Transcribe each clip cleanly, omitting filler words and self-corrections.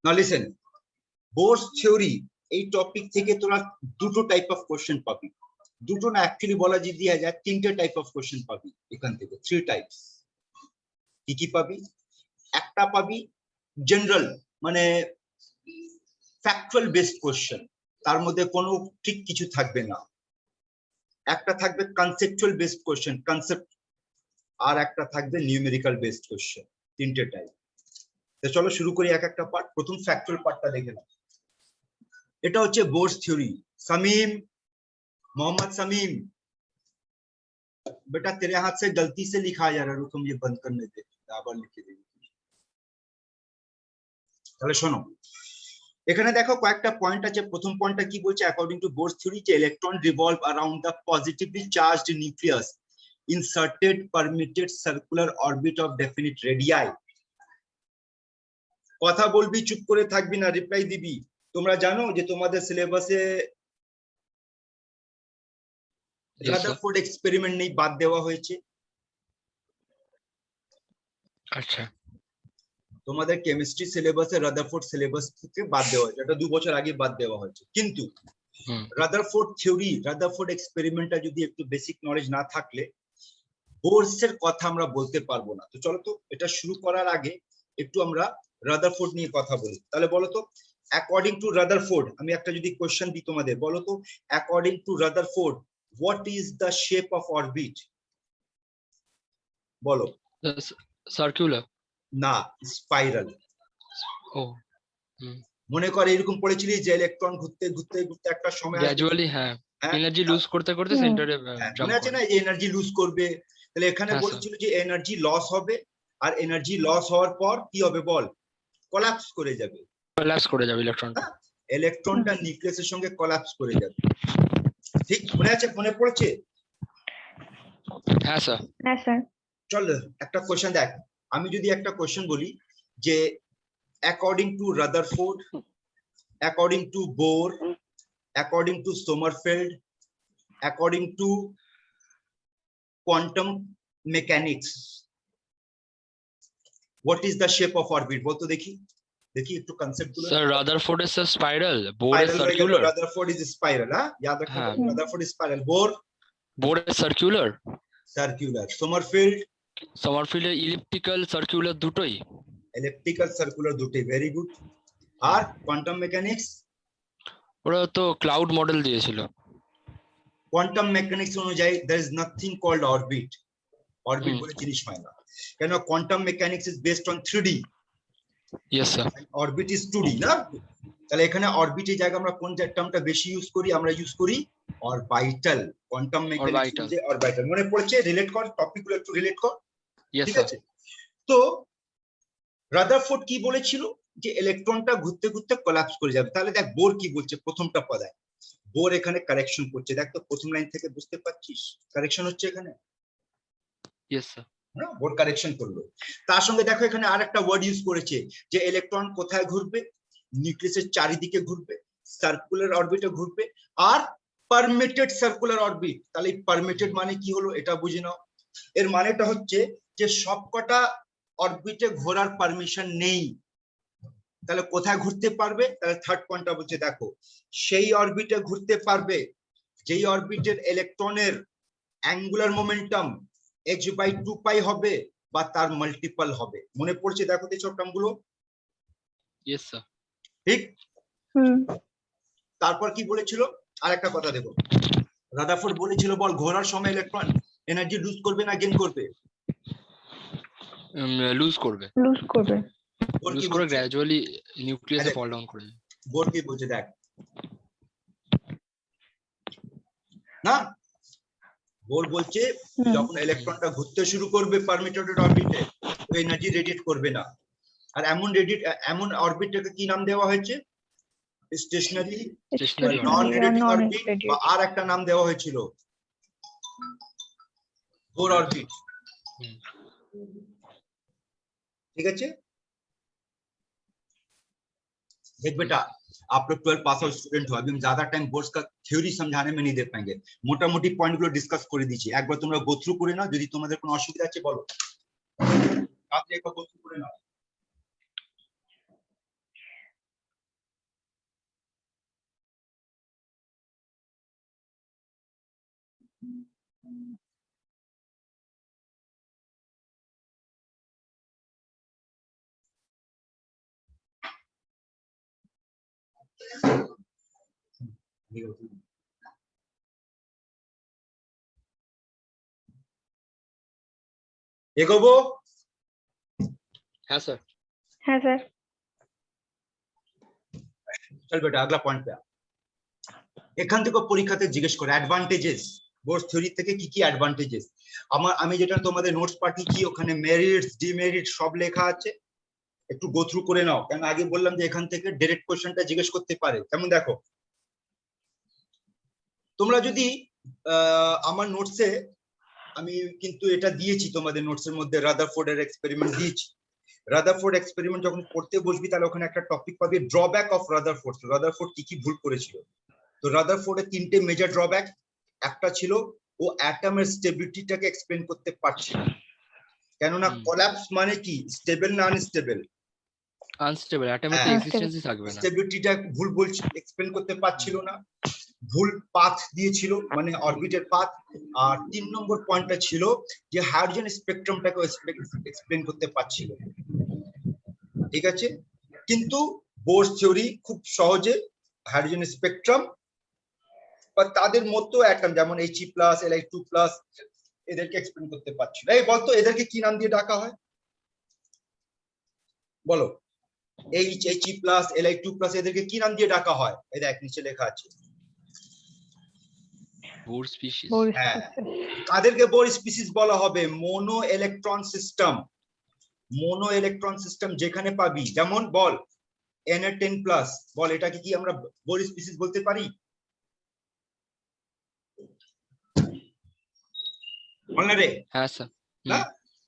নাও listen, বোরস theory এই topic থেকে তোরা দুটো টাইপ অফ কোশ্চেন পাবি। দুটো না, অ্যাকচুয়ালি বলা যদি যায় তিনটে টাইপ অফ কোশ্চেন পাবি এখান থেকে, 3 টাইপস। কি কি পাবি? একটা পাবি জেনারেল, মানে ফ্যাক্টুয়াল বেসড কোশ্চেন, তার মধ্যে কোনো ঠিক কিছু থাকবে না। একটা থাকবে কনসেপচুয়াল বেসড কোশ্চেন, কনসেপ্ট, আর একটা থাকবে নিউমেরিক্যাল বেসড কোশ্চেন। তিনটে টাইপ। তো চলো শুরু করি এক একটা পার্ট। প্রথম ফ্যাক্টুয়াল পার্টটা দেখে নাও। এটা হচ্ছে বোরস থিওরি। समीम, मोहम्मद समीम, बेटा तेरे हाथ से गलती से लिखा जा रहा है, रुको मुझे बंद करने दे, আবার লিখে দেব। তাহলে শোনো, এখানে দেখো কয়েকটা পয়েন্ট আছে। প্রথম পয়েন্টটা কি বলছে? অ্যাকর্ডিং টু বোরস থিওরি যে electron revolve around the positively charged nucleus in certain permitted circular orbit of definite radii। কথা বলবি, চুপ করে থাকবি না, রিপ্লাই দিবি। তোমরা জানো যে তোমাদের সিলেবাসে রাদারফোর্ড এক্সপেরিমেন্ট নেই, বাদ দেওয়া হয়েছে। আচ্ছা, তোমাদের কেমিস্ট্রি সিলেবাসে রাদারফোর্ড সিলেবাস থেকে বাদ দেওয়া হয়েছে, এটা 2 বছর আগে বাদ দেওয়া হয়েছে। কিন্তু রাদারফোর্ড থিওরি, রাদারফোর্ড এক্সপেরিমেন্টটা যদি একটু বেসিক নলেজ না থাকলে বোরসের কথা আমরা বলতে পারবো না। তো চলো তো এটা শুরু করার আগে একটু আমরা রাদারফোর্ড নিয়ে কথা বলি। তাহলে বলো তো, অ্যাকর্ডিং টু রাদারফোর্ড, আমি একটা যদি কোশ্চেন দিই তোমাদের, বলো তো according to Rutherford what is the shape of orbit? বলো। সার্কুলার। না, স্পাইরাল। ও, মনে করে এরকম পড়েছিলি যে ইলেকট্রন ঘুরতে ঘুরতে ঘুরতে একটা সময় গ্র্যাজুয়ালি, হ্যাঁ, এনার্জি লুজ করতে করতে সেন্টারে জাম্প মনে আছে না, যে এনার্জি লুজ করবে। তাহলে এখানে বলেছিল যে এনার্জি লস হবে, আর এনার্জি লস হওয়ার পর কি হবে বল? কোলাপস করে যাবে। কোলাপস করে যাবে ইলেকট্রনটা। ইলেকট্রনটা নিউক্লিয়াসের সঙ্গে কোলাপস করে যাবে। ঠিক মনে আছে? মনে পড়ছে? হ্যাঁ স্যার। হ্যাঁ স্যার। চল একটা কোশ্চেন দেখ। আমি যদি একটা কোশ্চেন বলি যে according to Rutherford, according to Bohr, according to Sommerfeld, according to quantum mechanics, what is the shape of orbit? বলতো দেখি, দেখি একটু কনসেপ্ট গুলো। Sir Rutherford is spiral, Bohr is circular. Rutherford is spiral, হ্যাঁ याद रखना। Rutherford is spiral, Bohr is circular. Circular, Sommerfeld elliptical, circular দুটোই। Elliptical, circular দুটোই, ভেরি গুড। আর কোয়ান্টাম মেকানিক্স? ওরা তো ক্লাউড মডেল দিয়েছিল। কোয়ান্টাম মেকানিক্স অনুযায়ী there is nothing called orbit, orbit বলে জিনিস হয় না, কেন quantum mechanics is based on 3D। Yes sir. Orbit is 2D না? তাহলে এখানে অরবিটের জায়গায় আমরা কোন টার্মটা বেশি ইউজ করি? আমরা ইউজ করি অরবিটাল। কোয়ান্টাম মেকানিক্স যে অরবিটাল, মনে পড়ছে? রিলেট কর, টপিকগুলো একটু রিলেট কর। ঠিক আছে? তো রাদারফোর্ড কি বলেছিল? যে ইলেকট্রনটা ঘুরতে ঘুরতে কোলাপস করে যাবে। তাহলে দেখ বোর কি বলছে প্রথমটা পদায়। বোর এখানে কারেকশন করছে, দেখ তো প্রথম লাইন থেকে বুঝতে পারছিস কারেকশন হচ্ছে এখানে? Yes sir. বোর কারেকশন করলো। তার সঙ্গে দেখো এখানে আরেকটা ওয়ার্ড ইউজ করেছে যে ইলেকট্রন কোথায় ঘুরবে? নিউক্লিয়াসের চারিদিকে ঘুরবে, সার্কুলার অরবিটে ঘুরবে, আর পারমিটেড সার্কুলার অরবিট। তাহলে পারমিটেড মানে কি হলো এটা বুঝে নাও। এর মানেটা হচ্ছে যে সবকটা অরবিটে ঘোরার পারমিশন নেই। তাহলে কোথায় ঘুরতে পারবে? তাহলে থার্ড পয়েন্টটা বলছে দেখো, সেই অরবিটে ঘুরতে পারবে যেই অরবিটের ইলেকট্রনের অ্যাঙ্গুলার মোমেন্টাম h/2π হবে বা তার মাল্টিপল হবে। মনে পড়ছে? দেখো তো সব টার্মগুলো। Yes sir. ঠিক। তারপর কি বলেছিল? আরেকটা কথা দেখো, রাদারফোর্ড বলেছিল বল ঘোরার সময় ইলেকট্রন এনার্জি লুজ করবে না গেইন করবে? লুজ করবে। লুজ করবে। লুজ করে গ্র্যাজুয়ালি নিউক্লিয়াসে ফল ডাউন করে। বোর কি বলছে দেখ না, বোর বলছে যখন ইলেকট্রনটা ঘুরতে শুরু করবে পারমিটেড অরবিটে, তো এনার্জি রেডিয়েট করবে না। আর এমন অরবিটটাকে কি নাম দেওয়া হয়েছে? স্টেশনারি নন রেডিয়েটিং অরবিট, বা আর একটা নাম দেওয়া হয়েছিল বোর অরবিট। ठीक है? देख बेटा, आप लोग 12 पास आउट स्टूडेंट हो, अभी हम ज्यादा टाइम बोर्ड्स का থিওরি समझाने में नहीं दे पाएंगे। মোটামুটি পয়েন্ট গুলো ডিসকাস করে দিয়েছি, একবার তোমরা গো থ্রু করে নাও। যদি তোমাদের কোনো অসুবিধা আছে বলো, আপনি একবার গো থ্রু করে নাও। এগোবো? হ্যাঁ স্যার। হ্যাঁ স্যার। চল বেটা আগলা পয়েন্ট পে এখান থেকে পরীক্ষাতে জিজ্ঞেস করে অ্যাডভান্টেজেস বোর্ড থিওরি থেকে কি কি অ্যাডভান্টেজেস। আমি যেটা তোমাদের নোটস পাঠিয়েছি ওখানে মেরিটস ডিমেরিট সব লেখা আছে, একটু গো থ্রু করে নাও, কারণ আগে বললাম যে এখান থেকে ডাইরেক্ট কোশ্চেনটা জিজ্ঞেস করতে পারে। যেমন দেখো তোমরা যদি আমার নোটসে আমি কিন্তু এটা দিয়েছি, তোমাদের নোটসের মধ্যে রাদারফোর্ডের এক্সপেরিমেন্ট দিয়েছি। রাদারফোর্ড এক্সপেরিমেন্ট যখন পড়তে বসবি তাহলে ওখানে একটা টপিক পাবি ড্রব্যাক অফ রাদারফোর্ড, রাদারফোর্ড কি কি ভুল করেছিল। তো রাদারফোর্ডের তিনটে মেজর ড্রব্যাক, একটা ছিল ও অ্যাটমের স্টেবিলিটিটাকে এক্সপ্লেন করতে পারছিল না, কেননা কোল্যাপস মানে কি স্টেবল না আনস্টেবল, আনস্টেবল অ্যাটমের তো এক্সিস্টেন্সই থাকবে না, স্টেবিলিটিটা ভুল বলছিল, এক্সপ্লেন করতে পারছিল না, ভুল পাথ দিয়েছিল মানে অরবিটের পাথ। আর 3 নম্বর পয়েন্টটা ছিল যে হাইড্রোজেন স্পেকট্রামটাকে এক্সপ্লেন করতে পারছিল, ঠিক আছে। কিন্তু বোর্স থিওরি খুব সহজে হাইড্রোজেন স্পেকট্রাম বা তাদের মতো অ্যাটম যেমন He+, Li2+ এদেরকে এক্সপ্লেন করতে পারছিল। এই বলতো এদেরকে কি নাম দিয়ে ডাকা হয় বলো? He+, Li2+ এদেরকে কি নাম দিয়ে ডাকা হয়? এই দেখ নিচে লেখা আছে বোর স্পিসিস। হ্যাঁ, কাদেরকে বোর স্পিসিস বলা হবে? Mono electron system. Mono electron system যেখানে পাবি, যেমন বল Na10+, বল এটাকে কি আমরা বোর স্পিসিস বলতে পারি? বল না রে। হ্যাঁ স্যার। না,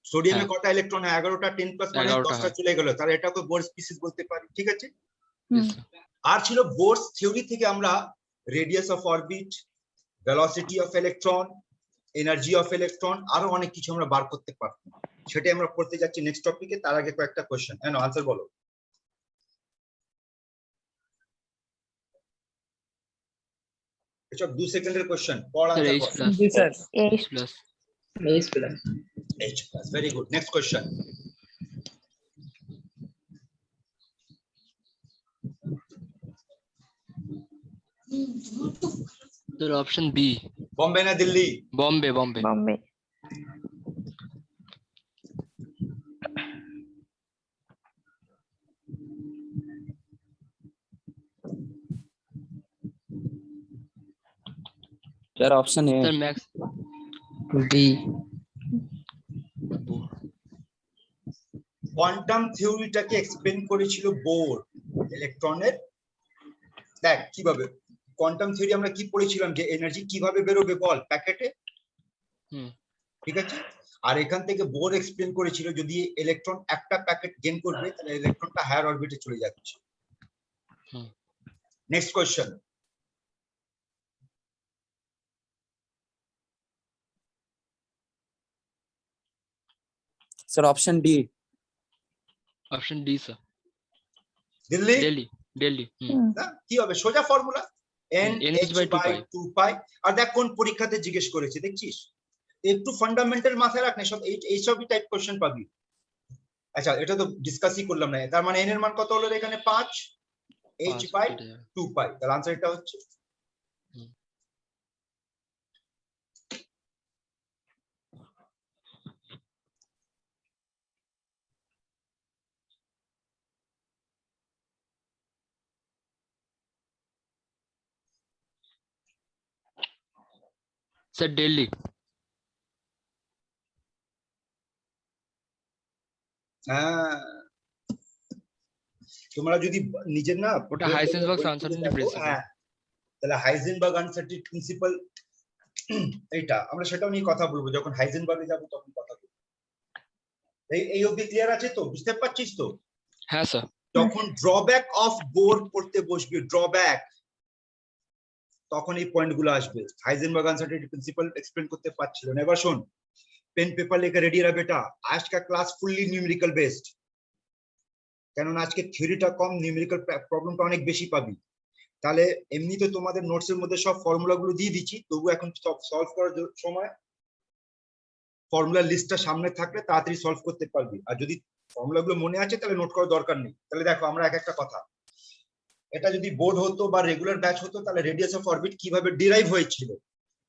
সোডিয়ামে হ্যাঁ। কটা ইলেকট্রন? 11টা, 10+ মানে 11টা 10টা হয়। চলে গেল, তাহলে এটাকে বোর স্পিসিস বলতে পারি, ঠিক আছে। Yes, sir. আর ছিল বোরস থিওরি থেকে আমরা radius of orbit, velocity of electron, energy of electron, আরো অনেক কিছু আমরা বার করতে পারতাম। সেটাই আমরা পড়তে যাচ্ছি নেক্সট টপিকে। তার আগে কয়েকটা কোশ্চেন, এনো আনসার বলো। এসব 2 সেকেন্ডের কোশ্চেন, পড় Sir, আনসার H বল। plus. জি sir. H plus. H+, very good. Next question. Sir, option B. Bombay না Delhi? Bombay, Bombay. Bombay. Sir, option A. Sir, Max. B. Quantum থিওরিটাকে এক্সপ্লেন করেছিল বোর ইলেকট্রনের। দেখ কিভাবে কোয়ান্টাম থিওরি আমরা কি পড়েছিলাম, যে এনার্জি কিভাবে বেরোবে বল প্যাকেটে, ঠিক আছে। আর এখান থেকে বোর এক্সপ্লেন করেছিল যদি ইলেকট্রন একটা প্যাকেট গেইন করবে তাহলে ইলেকট্রনটা হায়ার অরবিটে চলে যাচ্ছে। Next question. Sir, option D. Option D, sir. Delhi? Delhi, Delhi. না, কি হবে? সোজা ফর্মুলা NH/2π। আর দেখ কোন পরীক্ষাতে জিজ্ঞেস করেছে দেখছিস, একটু ফান্ডামেন্টাল মাথায় রাখ না, সব এইসবই টাইপ কোশ্চেন পাবি। আচ্ছা, এটা তো ডিসকাসই করলাম না, তার মানে n এর মান কত হলো এখানে? 5, H/2π। তার আনসার এটা হচ্ছে Sir, Delhi. হ্যাঁ, তোমরা যদি নিজের না ওটা হাইসেনবার্গস আনসার্টেনিটি প্রিন্সিপাল। হ্যাঁ, তাহলে হাইজেনবার্গ আনসার্টেনিটি প্রিন্সিপাল, এইটা আমরা সেটাও নিয়ে কথা বলবো যখন হাইজেনবার্গে যাব তখন কথা বলবো। এই অবধি ক্লিয়ার আছে তো? বুঝতে পারছিস তো? হ্যাঁ স্যার। যখন ড্রব্যাক অফ বোর পড়তে বসবি, ড্রব্যাক, তখন এই পয়েন্টগুলো আসবে। হাইজেনবার্গ আনসার্টেনিটি প্রিন্সিপাল এক্সপ্লেন করতে পারছিল না। এবার শোন, পেন পেপার लेकर रेडी रह बेटा। आज का क्लास फुल्ली न्यूमेरिकल बेस्ड, কেননা আজকে থিওরিটা কম, নিউমেরিক্যাল প্রবলেমটা অনেক বেশি পাবি। তাহলে এমনিতে তোমাদের নোটস এর মধ্যে সব ফর্মুলা গুলো দিয়ে দিচ্ছি, তবু এখন সলভ করার সময় ফর্মুলার লিস্টটা সামনে থাকলে তাড়াতাড়ি সলভ করতে পারবি। আর যদি ফর্মুলা গুলো মনে আছে তাহলে নোট করার দরকার নেই। তাহলে দেখো আমরা এক একটা কথা, এটা যদি বোর্ড হতো বা রেগুলার ব্যাচ হতো তাহলে রেডিয়াস অফ অরবিট কিভাবে ডিরাইভ হয়েছিল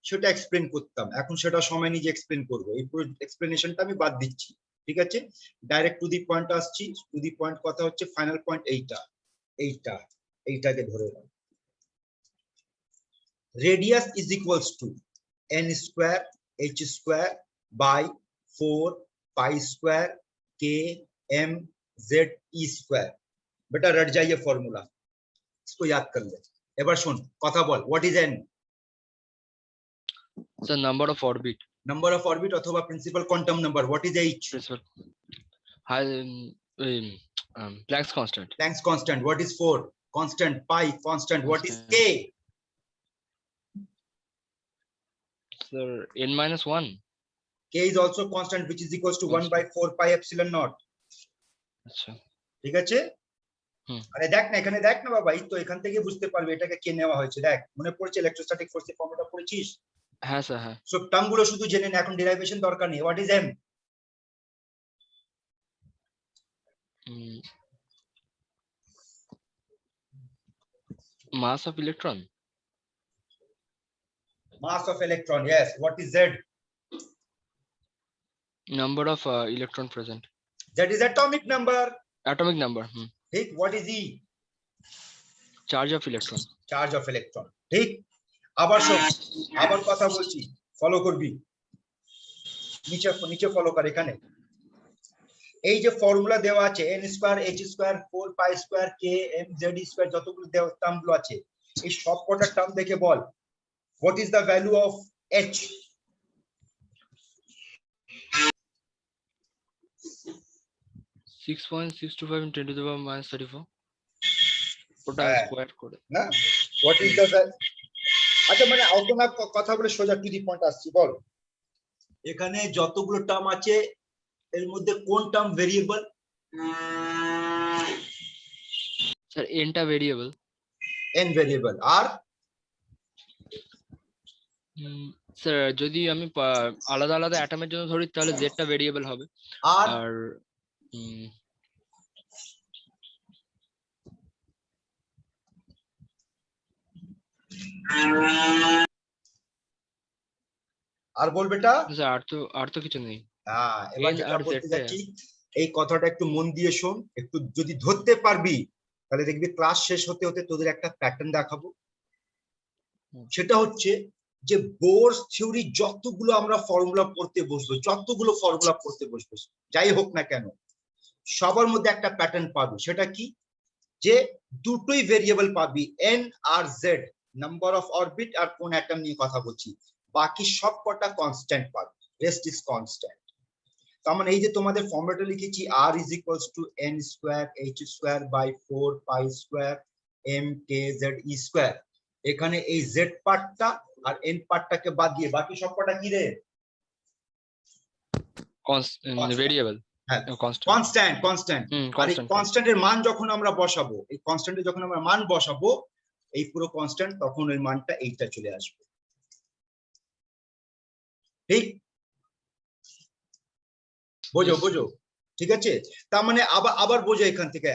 সেটা এক্সপ্লেন করতাম। এখন সেটা সময় নিজে এক্সপ্লেন করবো, এই পুরো এক্সপ্লেনেশনটা আমি বাদ দিচ্ছি। ঠিক আছে, ডাইরেক্ট টু দি পয়েন্ট আসছি। টু দি পয়েন্ট কথা হচ্ছে ফাইনাল পয়েন্ট এইটাকে ধরে নাও। Radius is equals to n square h square by 4 pi square k m z e square. बेटा रट जाइए फॉर्मूला, इसको याद कर ले। এবার শোন কথা বল, what is n? the number of orbit, number of orbit अथवा principal quantum number. What is h? principal high Planck's constant. Planck's constant। What is 4? Constant. Pi constant. What is k? Sir, n-1. k is also constant which is equals to 1 by 4 pi epsilon naught। আচ্ছা, ঠিক আছে, আরে দেখ না এখানে, দেখ না বাবা, এই তো এখান থেকে বুঝতে পারবে এটাকে কে নেওয়া হয়েছে। দেখ মনে পড়ছে ইলেকট্রোস্ট্যাটিক ফোর্সের ফর্মুলা পড়েছিস? হ্যাঁ স্যার, হ্যাঁ। সব টার্ম গুলো শুধু জেনে নে, এখন ডেরিভেশন দরকার নেই। What is m? Mass of electron. Mass of electron, yes। What is z? Number of electron present. z is atomic number। Atomic number. ঠিক। what is e? Charge of electron. Charge of electron. ঠিক, আবার সব আবার কথা বলছি, follow করবি, নিচে নিচে ফলো কর। এখানে এই যে ফর্মুলা দেওয়া আছে n square h square 4 pi square k m z square, যতগুলো টার্ম গুলো আছে এই সব কটা টার্ম দেখে বল what is the value of h? 6.625 × 10⁻34 ওটা স্কয়ার করে না, what is the value? আচ্ছা মানে অত না কথা বলে সোজা টু দি পয়েন্ট আসছি। বল এখানে যতগুলো টার্ম আছে এর মধ্যে কোন টার্ম ভেরিয়েবল? স্যার n টা ভেরিয়েবল। n variable. আর স্যার যদি আমি আলাদা আলাদা অ্যাটমের জন্য ধরি তাহলে z টা ভেরিয়েবল হবে। আর আর বল বেটা। স্যার আর তো কিছু নেই। হ্যাঁ, এবার যেটা বলতে যাচ্ছি এই কথাটা একটু মন দিয়ে শোন, একটু যদি ধরতে পারবি তাহলে দেখবি ক্লাস শেষ হতে হতে তোদের একটা প্যাটার্ন দেখাবো। সেটা হচ্ছে যে বোরস থিওরি যতগুলো আমরা ফর্মুলা পড়তে বসবো, যতগুলো ফর্মুলা পড়তে বসবো যাই হোক না কেন, সবার মধ্যে একটা প্যাটার্ন পাবি। সেটা কি? যে দুটোই ভেরিয়েবল পাবি, n আর z, নাম্বার অফ অরবিট আর কোন অ্যাটম নিয়ে কথা বলছি, বাকি সব কটা কনস্ট্যান্ট পাবি, রেস্ট ইজ কনস্ট্যান্ট। তার মানে এই যে তোমাদের ফর্মুলাটা লিখেছি r is equals to n square h square by 4 pi square m k z e square, এখানে এই z পার্টটা আর n পার্টটাকে বাদ দিয়ে বাকি সব কটা কি রে? ভেরিয়েবল। হ্যাঁ, কনস্ট্যান্ট। আর এই কনস্ট্যান্টের মান যখন আমরা বসাবো, এই কনস্ট্যান্টে যখন আমরা মান বসাবো এই পুরো কনস্ট্যান্ট, তখন ওই মানটা এইটা চলে আসবে। ঠিক, বোঝো? ঠিক আছে, তার মানে আবার বোঝো এখান থেকে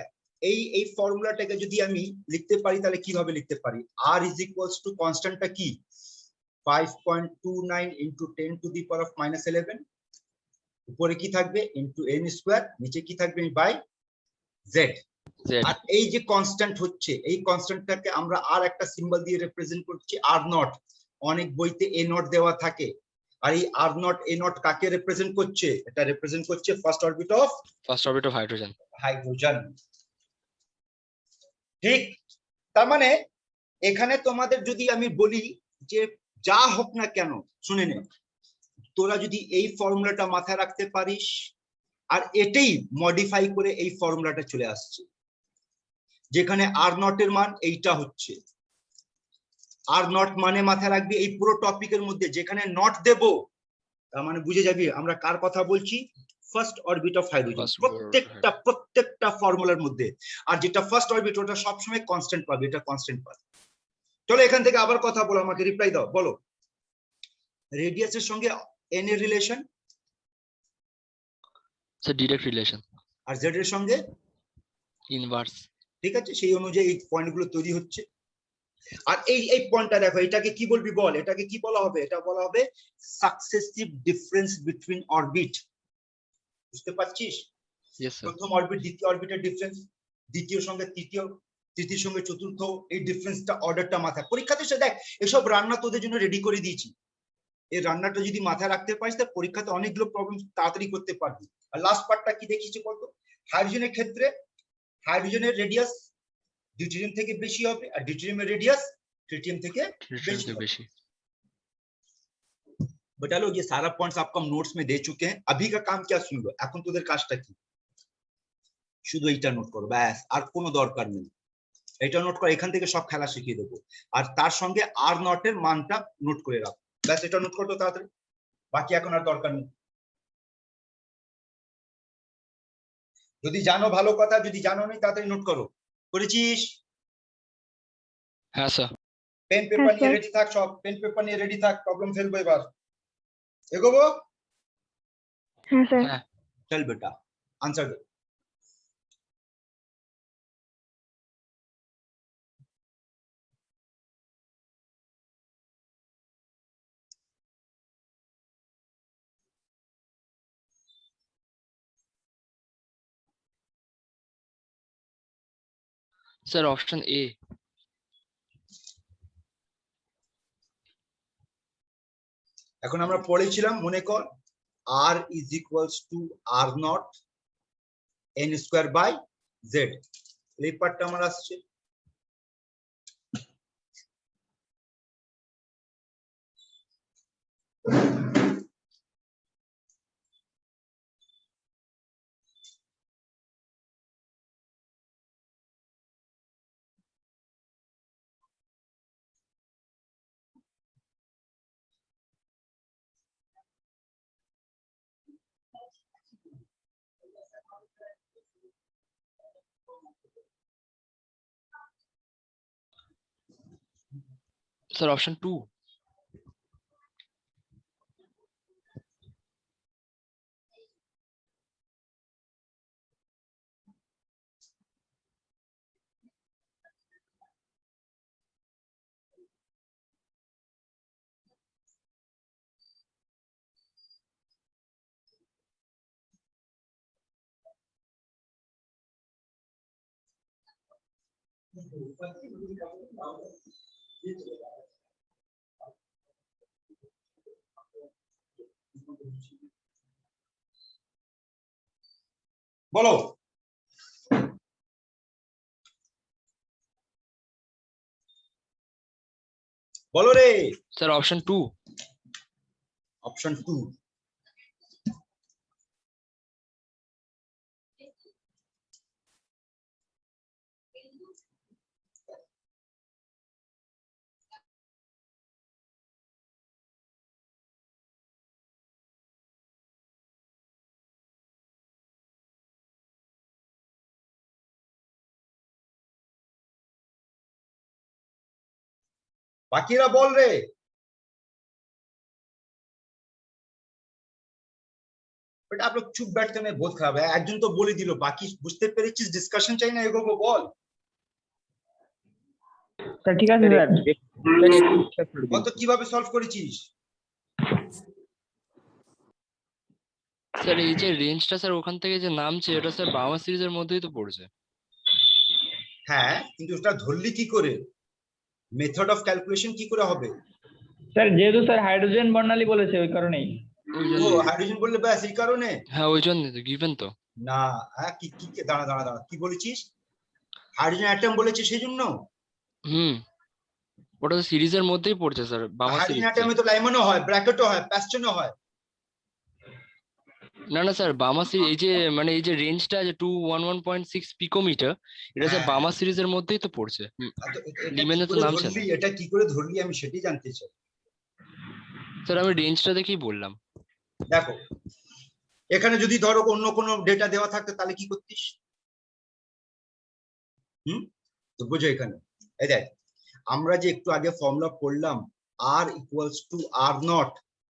এই ফর্মুলাটাকে যদি আমি লিখতে পারি তাহলে কিভাবে লিখতে পারি? r is equals to কনস্ট্যান্টটা কি 5.29 into 10 to the power of -11, উপরে কি থাকবে ইনটু n স্কয়ার, নিচে কি থাকবে বাই z। আর এই যে কনস্ট্যান্ট হচ্ছে এই কনস্ট্যান্টটাকে আমরা আর একটা সিম্বল দিয়ে রিপ্রেজেন্ট করছি r0। অনেক বইতে a0 দেওয়া থাকে, আর এই r0 a0 কাকে রিপ্রেজেন্ট করছে? এটা রিপ্রেজেন্ট করছে ফার্স্ট অরবিট অফ হাইড্রোজেন। ঠিক, তার মানে এখানে তোমাদের যদি আমি বলি যে যা হোক না কেন, শুনে নে, তোরা যদি এই ফর্মুলাটা মাথায় রাখতে পারিস আর এটাই মডিফাই করে এই ফর্মুলাটা চলে আসছে, যেখানে r0 এর মান এইটা হচ্ছে, r0 মানে মাথায় রাখবি এই পুরো টপিকের মধ্যে যেখানে নট দেব তার মানে বুঝে যাবি আমরা কার কথা বলছি, ফার্স্ট অরবিট অফ হাইড্রোজেন। প্রত্যেকটা ফর্মুলার মধ্যে, আর যেটা ফার্স্ট অরবিট ওটা সবসময় কনস্ট্যান্ট পাবে, এটা কনস্ট্যান্ট পাবে। চলো এখান থেকে আবার কথা বলো, আমাকে রিপ্লাই দাও, বলো রেডিয়াসের সঙ্গে এন এর রিলেশন স্যার ডিরেক্ট রিলেশন, আর জেড এর সঙ্গে ইনভার্স। ঠিক আছে, সেই অনুযায়ী এই পয়েন্টগুলো তৈরি হচ্ছে। আর এই পয়েন্টটা দেখো, এটাকে কি বলবি বল, এটাকে কি বলা হবে? এটা বলা হবে সাকসেসিভ ডিফারেন্স বিটুইন অরবিট। বুঝতে পারছিস? Yes sir. প্রথম অরবিট দ্বিতীয় অরবিটের ডিফারেন্স, দ্বিতীয় সঙ্গে তৃতীয়, তৃতীয় সঙ্গে চতুর্থ, এই ডিফারেন্সটা অর্ডারটা মাথায় পরীক্ষাতে এসে দেখ, এসব রান্না তোদের জন্য রেডি করে দিয়েছি। এই রান্নাটা যদি মাথায় রাখতে পারিস তাহলে পরীক্ষাতে অনেকগুলো প্রবলেম তাড়াতাড়ি করতে পারবি। আর লাস্ট পার্টটা কি দেখিয়েছি বলতো? হাইড্রোজেনের ক্ষেত্রে হাইড্রোজেনের রেডিয়াস ডিউটেরিয়াম থেকে বেশি হবে, আর ডিউটেরিয়ামের রেডিয়াস ট্রিটিয়াম থেকে বেশি হবে। বেশি। बेटा लोग ये सारा पॉइंट्स आपको हम नोट्स में दे चुके हैं। अभी का काम क्या सुन लो, এখন তোদের কাজটা কি, শুধু এইটা নোট করো ব্যাস, আর কোনো দরকার নেই। এটা নোট করে এখান থেকে সব খেলা শিখিয়ে দেবো, আর তার সঙ্গে আর নট এর মানটা নোট করে রাখো, ব্যাস এটা নোট করো তাড়াতাড়ি, বাকি এখন আর দরকার নেই। যদি জানো ভালো কথা, যদি জানো নেই তাড়াতাড়ি নোট করো। করেছিস? হ্যাঁ স্যার। পেন পেপার নিয়ে রেডি থাক, সব পেন পেপার নিয়ে রেডি থাক, প্রবলেম ফেলবো এবার। এগোবো? হ্যাঁ স্যার। হ্যাঁ। চল বেটা आंसर दे। স্যার অপশন এ। এখন আমরা পড়েছিলাম মনে কর r is equals to r naught n square by z, এই পার্টটা আমার আসছে। Sir option 2। বলো বলো রে। Sir option 2। অপশন 2। বাকিরা বল রে। बट आप लोग चुप बैठते में बहुत खराब है, একজন তো বলে দিল, বাকি বুঝতে পেরেছিস? ডিসকাশন চাই না, এগোবো বল। স্যার ঠিক আছে স্যার কত কিভাবে সলভ করেছিস? স্যার এই যে রেঞ্জটা স্যার ওখান থেকে যে নামছে এটা স্যার বামা সিরিজের মধ্যেই তো পড়ছে। হ্যাঁ কিন্তু ওটা ধরলি কি করে, মেথড অফ ক্যালকুলেশন কি করে হবে? স্যার যেহেতু স্যার হাইড্রোজেন বর্ণালী বলেছে ওই কারণেই। ওই ও জন্য। হাইড্রোজেন বললে ব্যাস এই কারণে? হ্যাঁ ওই জন্য তো গিভেন তো। না হ্যাঁ কি কি দাঁড়া দাঁড়া দাঁড়া, কি বলেছিস? হাইড্রোজেন অ্যাটম বলেছে সেই জন্য? ওটা তো সিরিজের মধ্যেই পড়ছে স্যার বামা সিরিজ। হাইড্রোজেন অ্যাটমে তো লাইমনও হয়, ব্র্যাকেটও হয়, প্যাস্টনও হয়। না না স্যার বামা সিরিজ এই যে মানে এই যে রেঞ্জটা যে 211.6 পিকোমিটার এটা স্যার বামা সিরিজের মধ্যেই তো পড়ছে। লিমেনে তো নামছে না। এটা কি করে ধরলি আমি সেটাই জানতে চাই। স্যার আমি রেঞ্জটা দেখেই বললাম। দেখো এখানে যদি ধরো অন্য কোনো ডেটা দেওয়া থাকতো তাহলে কি করতিস? তো বুঝো এখানে এই দেখ আমরা যে একটু আগে ফর্মুলা পড়লাম r equals to r not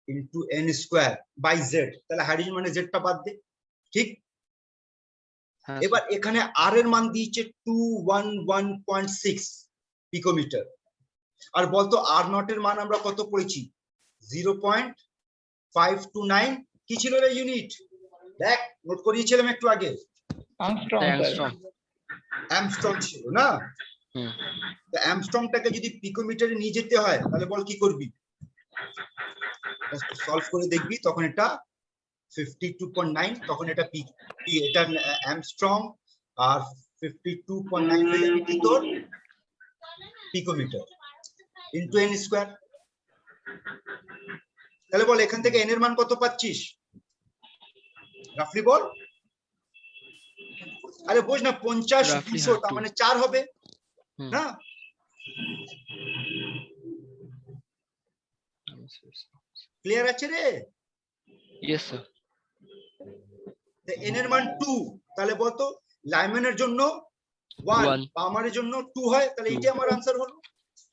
into n square by Z, তাহলে হাইড্রোজেন মানে জেডটা বাদ দে, ঠিক? হ্যাঁ এবার এখানে r এর মান দিয়েছে 211.6 পিকোমিটার, আর বলতো r নট এর মান আমরা কত পড়েছি? 0.529 কি ছিল রে ইউনিট? দেখ নোট করিয়েছিলাম একটু আগে, আর্মস্ট্রং স্যার। অ্যাংস্ট্রম। অ্যামস্ট্রং ছিল না? হুম। তো অ্যামস্ট্রংটাকে যদি পিকোমিটারে নিয়ে যেতে হয় তাহলে বল কি করবি? সলভ করে দেখবি, তখন এটা 52.9, তখন এটা এটা অ্যামস্ট্রং, আর 52.9 হয়ে যাবে কি তোর পিকোমিটার ইনটু n স্কয়ার। তাহলে বল এখান থেকে n এর মান কত পাচ্ছিস? রাফলি বল। আরে বোঝ না, 50 Roughly 200 তার 2. মানে 4 হবে হুম। না? ক্লিয়ার আছে রে? Yes sir. n এর মান 2, তাহলে বলতো লাইম্যানের জন্য 1, One. পামারের জন্য 2 হয়, তাহলে 2. এটাই আমার আনসার হলো।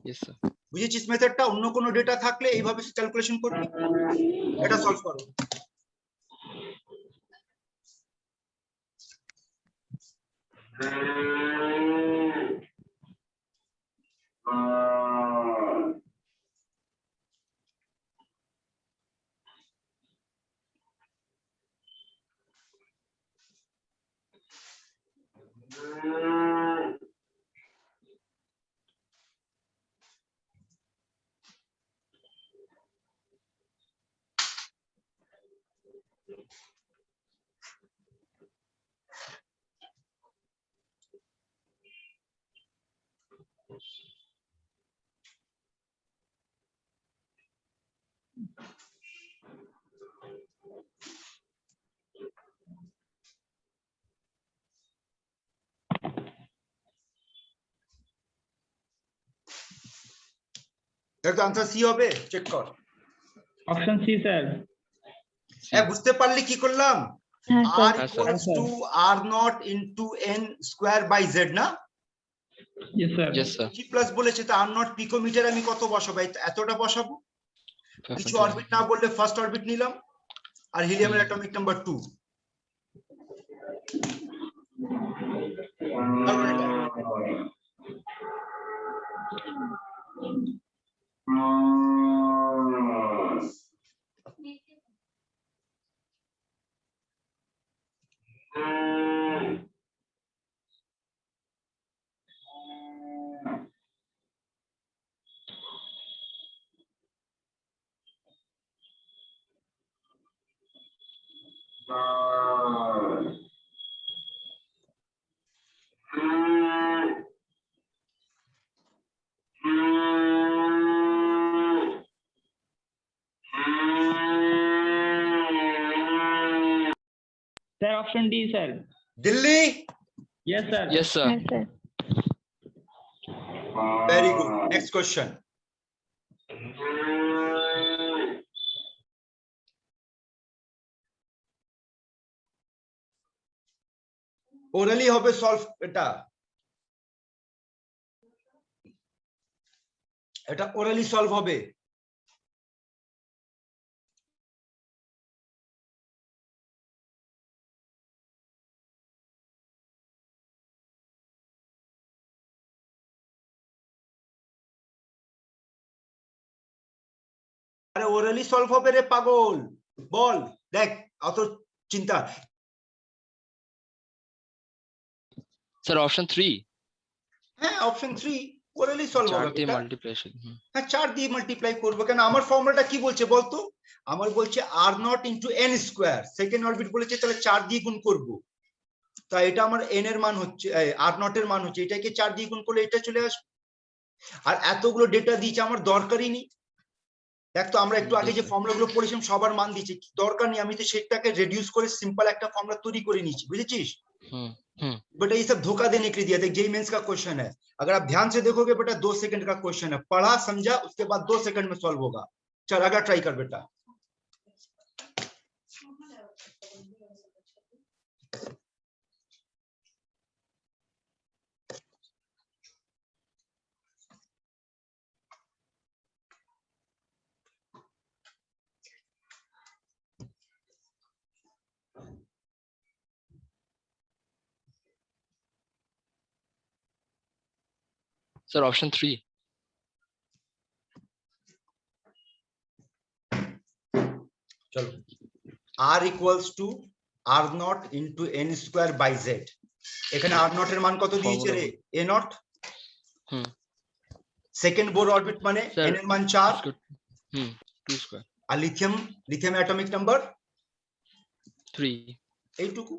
Yes sir. বুঝেছিস মেথডটা? অন্য কোনো ডেটা থাকলে এইভাবে ক্যালকুলেশন করবি, এটা সলভ করো। দেখ তো আনসার সি হবে, চেক কর। Option C sir. বুঝতে পারলি কি করলাম? হ্যাঁ r sir. equals Sir. to r naught into n square by z না? Yes sir. Yes sir. g plus বলেছে, তো r naught পিকোমিটার আমি কত বসাবো? এতটা বসাবো। কিছু অরবিট না বললে ফার্স্ট অরবিট নিলাম, আর হিলিয়ামের atomic number 2। Sir option D sir. Delhi, yes sir. Yes sir. হ্যাঁ sir. Very good. Next question. Orally হবে সলভ, এটা ওরালি সলভ হবে। আরে ওরালি সলভ হবে রে পাগল, বল। দেখ অত চিন্তা। Sir option 3। হ্যাঁ অপশন 3 ওরালি সলভ 4 হবে দিয়ে বেটা। মাল্টিপ্লিকেশন। হ্যাঁ 4 দিয়ে মাল্টিপ্লাই করবো, কেন আমার ফর্মুলাটা কি বলছে বলতো? আমার বলছে r not into n square, second orbit বলেছে, তাহলে 4 দিয়ে গুণ করবো। তাই এটা আমার n এর মান হচ্ছে, r নট এর মান হচ্ছে, এটাকে 4 দিয়ে গুণ করলে এটা চলে আসবে। আর এতগুলো ডেটা দিয়েছে, আমার দরকারই নেই। দেখ তো আমরা একটু আগে যে ফর্মুলা গুলো পড়েছিলাম সবার মান দিয়েছে, দরকার নেই। আমি তো সেটাকে রিডিউস করে সিম্পল একটা ফর্মুলা তৈরি করে নিয়েছি, बुझेছিস? बेटा ये सब धोखा देने के लिए दिया। देख जेई मेंस का क्वेश्चन है, अगर आप ध्यान से देखोगे बेटा 2 सेकंड का क्वेश्चन है, पढ़ा समझा उसके बाद 2 सेकंड में सॉल्व होगा। चल अगला ट्राई कर बेटा। Sir option 3। চলো, r equals to r not into n square by z। এখানে r নট এর মান কত দিয়েছে রে? a not. হুম সেকেন্ড বোর অরবিট মানে Sir, n এর মান 4, হুম 2 স্কয়ার আর লিথিয়াম অ্যাটমিক নাম্বার 3। এইটুকু।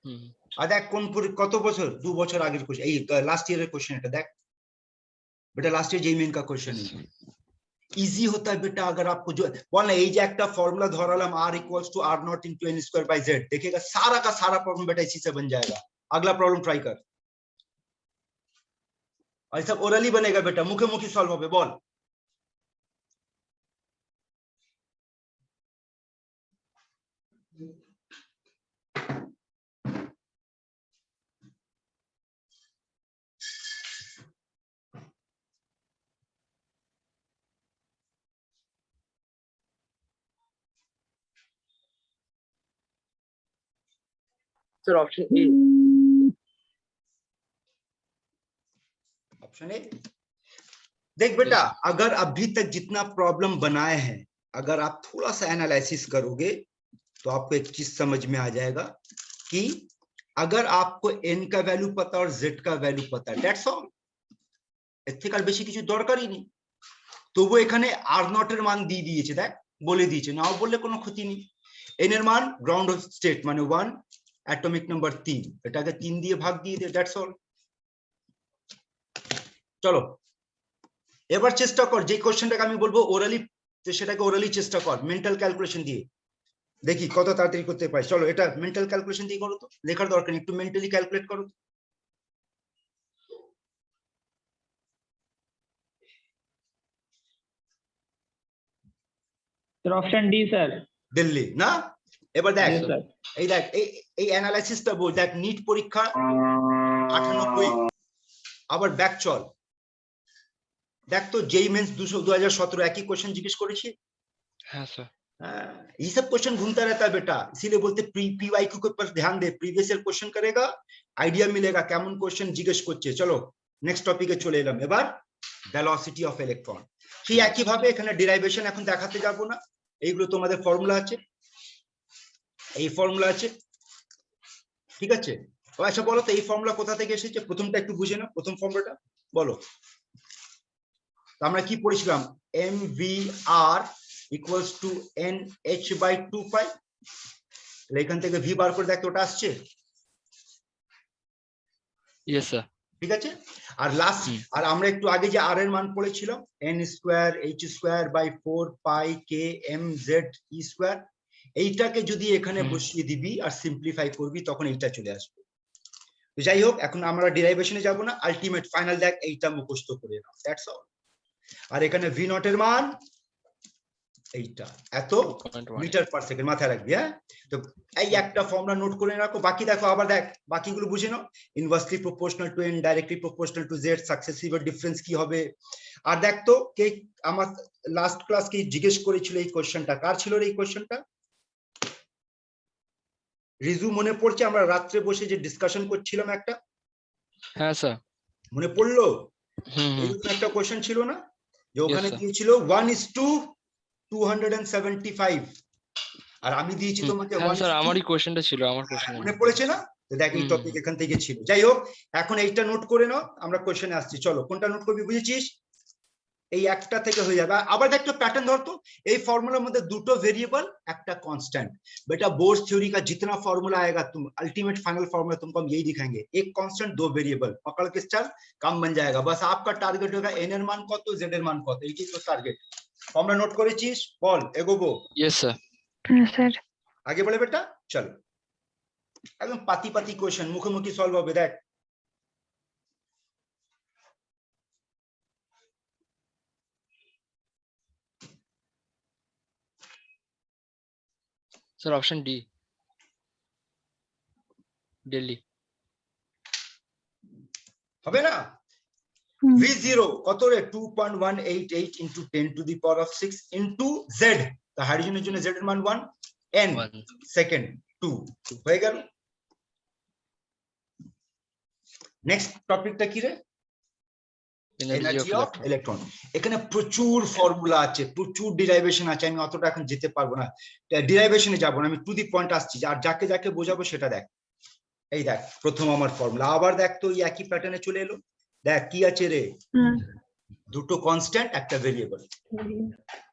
হুম আর দেখ কত বছর, 2 বছর আগের কোশ্চেন, এই লাস্ট ইয়ারের কোশ্চেন এটা দেখ बेटा, लास्ट ईयर जेईई मेन का क्वेश्चन है। इजी होता है बेटा, अगर आपको जो बोलना এই যে একটা फॉर्मूला ধরালাম r equals to r naught into n square by z, देखिएगा सारा का सारा प्रॉब्लम बेटा इसी से बन जाएगा। अगला प्रॉब्लम ट्राई कर, और सब ओरली बनेगा बेटा, मुखे मुखी सॉल्व होगा। बोल sir option A. Option A. देख बेटा, अगर अभी तक जितना प्रॉब्लम बनाए हैं, अगर आप थोड़ा सा एनालिसिस करोगे तो आपको एक चीज समझ में आ जाएगा कि अगर आपको n का वैल्यू पता और z का वैल्यू पता है, दैट्स ऑल। এর থেকে আর বেশি কিছু দরকারই নেই। তবু এখানে r নট এর মান দিয়ে দিয়েছে, দেখ বলে দিয়েছে, নাও বললে কোনো ক্ষতি নেই। n এর মান গ্রাউন্ড স্টেট মানে 1, অ্যাটমিক নাম্বার 3, এটাকে 3 দিয়ে ভাগ দিয়ে দে, দ্যাটস অল। চলো এবার চেষ্টা কর, যে কোশ্চেনটাকে আমি বলবো ওরালি, সেটাকে ওরালি চেষ্টা কর মেন্টাল ক্যালকুলেশন দিয়ে, দেখি কত তাড়াতাড়ি করতে পারিস। চলো এটা মেন্টাল ক্যালকুলেশন দিয়ে করো তো, লেখার দরকার নেই, একটু মেন্টালি ক্যালকুলেট করো তো। Sir option D sir. Delhi না? এবার দেখ, Yes, sir. এই দেখ এই অ্যানালাইসিসটা বল, দেখ নিট পরীক্ষা 98, আবার ব্যাক চল, দেখ তো जेईई मेंस 2017 একই क्वेश्चन জিজ্ঞেস করেছি। হ্যাঁ স্যার। ये सब क्वेश्चन घूमता रहता है बेटा, इसीलिए बोलते पीवाईक्यू के ऊपर ध्यान दे, प्रीवियस ईयर क्वेश्चन करेगा, आइडिया मिलेगा কেমন क्वेश्चन জিজ্ঞেস করছে। চলো নেক্সট টপিকে চলে এলাম, এবার ভেলোসিটি অফ ইলেকট্রন। সেই একই ভাবে এখানে ডেরাইভেশন এখন দেখাতে যাব না, এইগুলো তোমাদের ফর্মুলা আছে, এই ফর্মুলা আছে, ঠিক আছে? আচ্ছা বলো তো এই ফর্মুলা কোথা থেকে এসেছে, প্রথমটা একটু বুঝে নাও, প্রথম ফর্মুলাটা বলো। আমরা কি পড়েছিলাম, mvr equals to nh by 2 pi, এখান থেকে v বার করে দেখ ওটা আসছে, ইয়েস স্যার। ঠিক আছে? আর লাস্ট, আর আমরা একটু আগে যে r এর মান পড়েছিলাম n square h square by 4 pi k m z e square, এইটাকে যদি এখানে বসিয়ে দিবি আর সিম্পলিফাই করবি তখন এইটা চলে আসবে। তো যাই হোক, এখন আমরা ডেরাইভেশনে যাব না, আলটিমেট ফাইনাল দেখ এইটা মুখস্থ করে নাও, দ্যাটস অল। আর এখানে v নট এর মান এইটা এত মিটার পার সেকেন্ড, মাথায় রাখবি। হ্যাঁ, তো এই একটা ফর্মুলা নোট করে রাখো, বাকি দেখো, আবার দেখ বাকিগুলো বুঝে নাও, inversely proportional to n, directly proportional to z, successive এর ডিফারেন্স কি হবে। আর দেখ তো কে আমার লাস্ট ক্লাস কি জিজ্ঞেস করেছিল এই কোশ্চেনটা, কার ছিল এই কোশ্চেনটা? রিজু মনে পড়ছে? আমরা রাত্রে বসে যে ডিসকাশন করছিলাম একটা, হ্যাঁ স্যার মনে পড়লো? হুম এরকম একটা কোশ্চেন ছিল না, যে ওখানে sir. দিয়েছিল 1:275, আর আমি দিয়েছি তোমাকে হ্যাঁ 1:2। স্যার আমারই কোশ্চেনটা ছিল, আমার কোশ্চেন মনে পড়েছে না? তো দেখ এই টপিক এখান থেকে ছিল। যাই হোক, এখন এইটা নোট করে নাও, আমরা কোশ্চেনে আসছি। চলো কোনটা নোট করবি, বুঝেছিস? এই একটা থেকে হয়ে যাবে। আবার দেখ তো প্যাটার্ন ধরতো, এই ফর্মুলার মধ্যে দুটো वेरिएबल একটা कांस्टेंट। बेटा बोर्ड थ्योरी का जितना फॉर्मूला आएगा, तुम अल्टीमेट फाइनल फॉर्मूला तुमको हम यही दिखाएंगे, एक कांस्टेंट दो वेरिएबल, पकड़ के चल, काम बन जाएगा। बस आपका टारगेट होगा n এর মান কত, z এর মান কত, এইটাই তো টার্গেট। ফর্মুলা নোট করেছিস? বল এগোবো? Yes sir. হ্যাঁ স্যার। আগে বলে বেটা, চলো একদম পাতি পাতি কোশ্চেন, মুখোমুখি সলভ হবে। দেখ স্যার অপশন ডি, দিল্লি। হবে না? v0 কত রে, 2.188 into 10 to the power of 6 into z, তা হাইড্রোজেনের জন্য z এর মান 1, n সেকেন্ড 2 হয়ে গেল। নেক্সট টপিকটা কি রে? Energy of electron. এখানে প্রচুর ফর্মুলা আছে, প্রচুর ডিরাইভেশন আছে, আমি অতটা এখন যেতে পারবো না, ডিরাইভেশনে যাবো না, আমি টু দি পয়েন্ট আসছি, আর যাকে যাকে বোঝাবো সেটা দেখ। এই দেখ প্রথম আমার ফর্মুলা, আবার দেখ তো এই একই প্যাটার্নে চলে এলো, দেখ কি আছে রে, দুটো কনস্ট্যান্ট একটা ভেরিয়েবল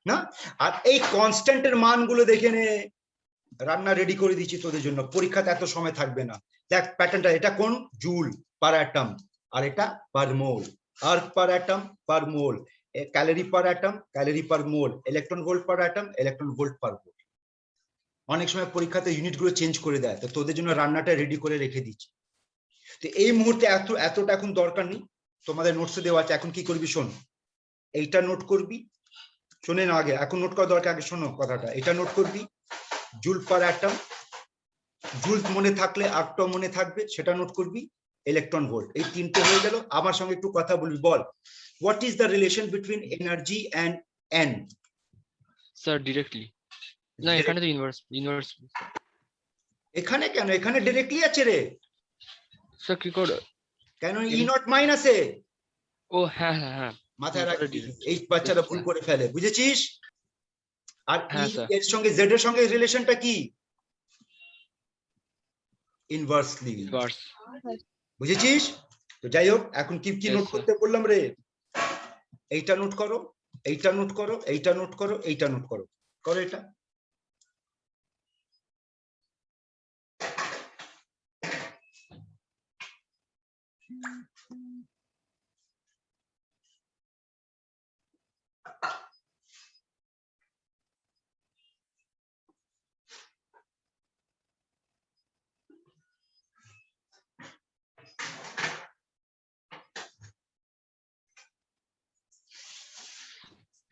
না, আর এই কনস্ট্যান্টের মানগুলো দেখে নে, রান্না রেডি করে দিচ্ছি তোদের জন্য, পরীক্ষাতে এত সময় থাকবে না। দেখ প্যাটার্নটা, এটা কোন জুল পার অ্যাটম, আর এটা per mole, erg per atom per mole, calorie per atom calorie per mole, electron volt per atom electron volt per mole. অনেক সময় পরীক্ষাতে ইউনিট গুলো চেঞ্জ করে দেয়, তো তোদের জন্য রান্নাটা রেডি করে রেখে দিচ্ছি। তো এই মুহূর্তে এতটা এখন দরকার নেই, তোমাদের নোটসে দেওয়া আছে, এখন কি করবি শোন, এইটা নোট করবি, শোনে না আগে, এখন নোট করা দরকার, আগে শোনো কথাটা, এটা নোট করবি, জুল পার অ্যাটম, জুল মনে থাকলে আটটা মনে থাকবে, সেটা নোট করবি, ইলেকট্রন ভোল্ট, এই তিনটে হয়ে গেল। আমার সঙ্গে একটু কথা বলবি, বল what is the relation between energy and n? Sir directly, না এখানে তো ইনভার্স। এখানে কেন, এখানে ডাইরেক্টলি আছে রে, স্যার কি করে, কেন ই নট মাইনাসে, ও হ্যাঁ হ্যাঁ হ্যাঁ, মাথায় রাখবি, এই বাচ্চারা ভুল করে ফেলে, বুঝেছিস? আর হ্যাঁ স্যার, এর সঙ্গে জেড এর সঙ্গে রিলেশনটা কি, ইনভার্সলি, ইনভার্স। বুঝেছিস? তো যাই হোক, এখন কি কি Yes, নোট sir. করতে বললাম রে, এইটা নোট করো, এইটা নোট করো, এইটা নোট করো, এইটা নোট করো, করো এটা।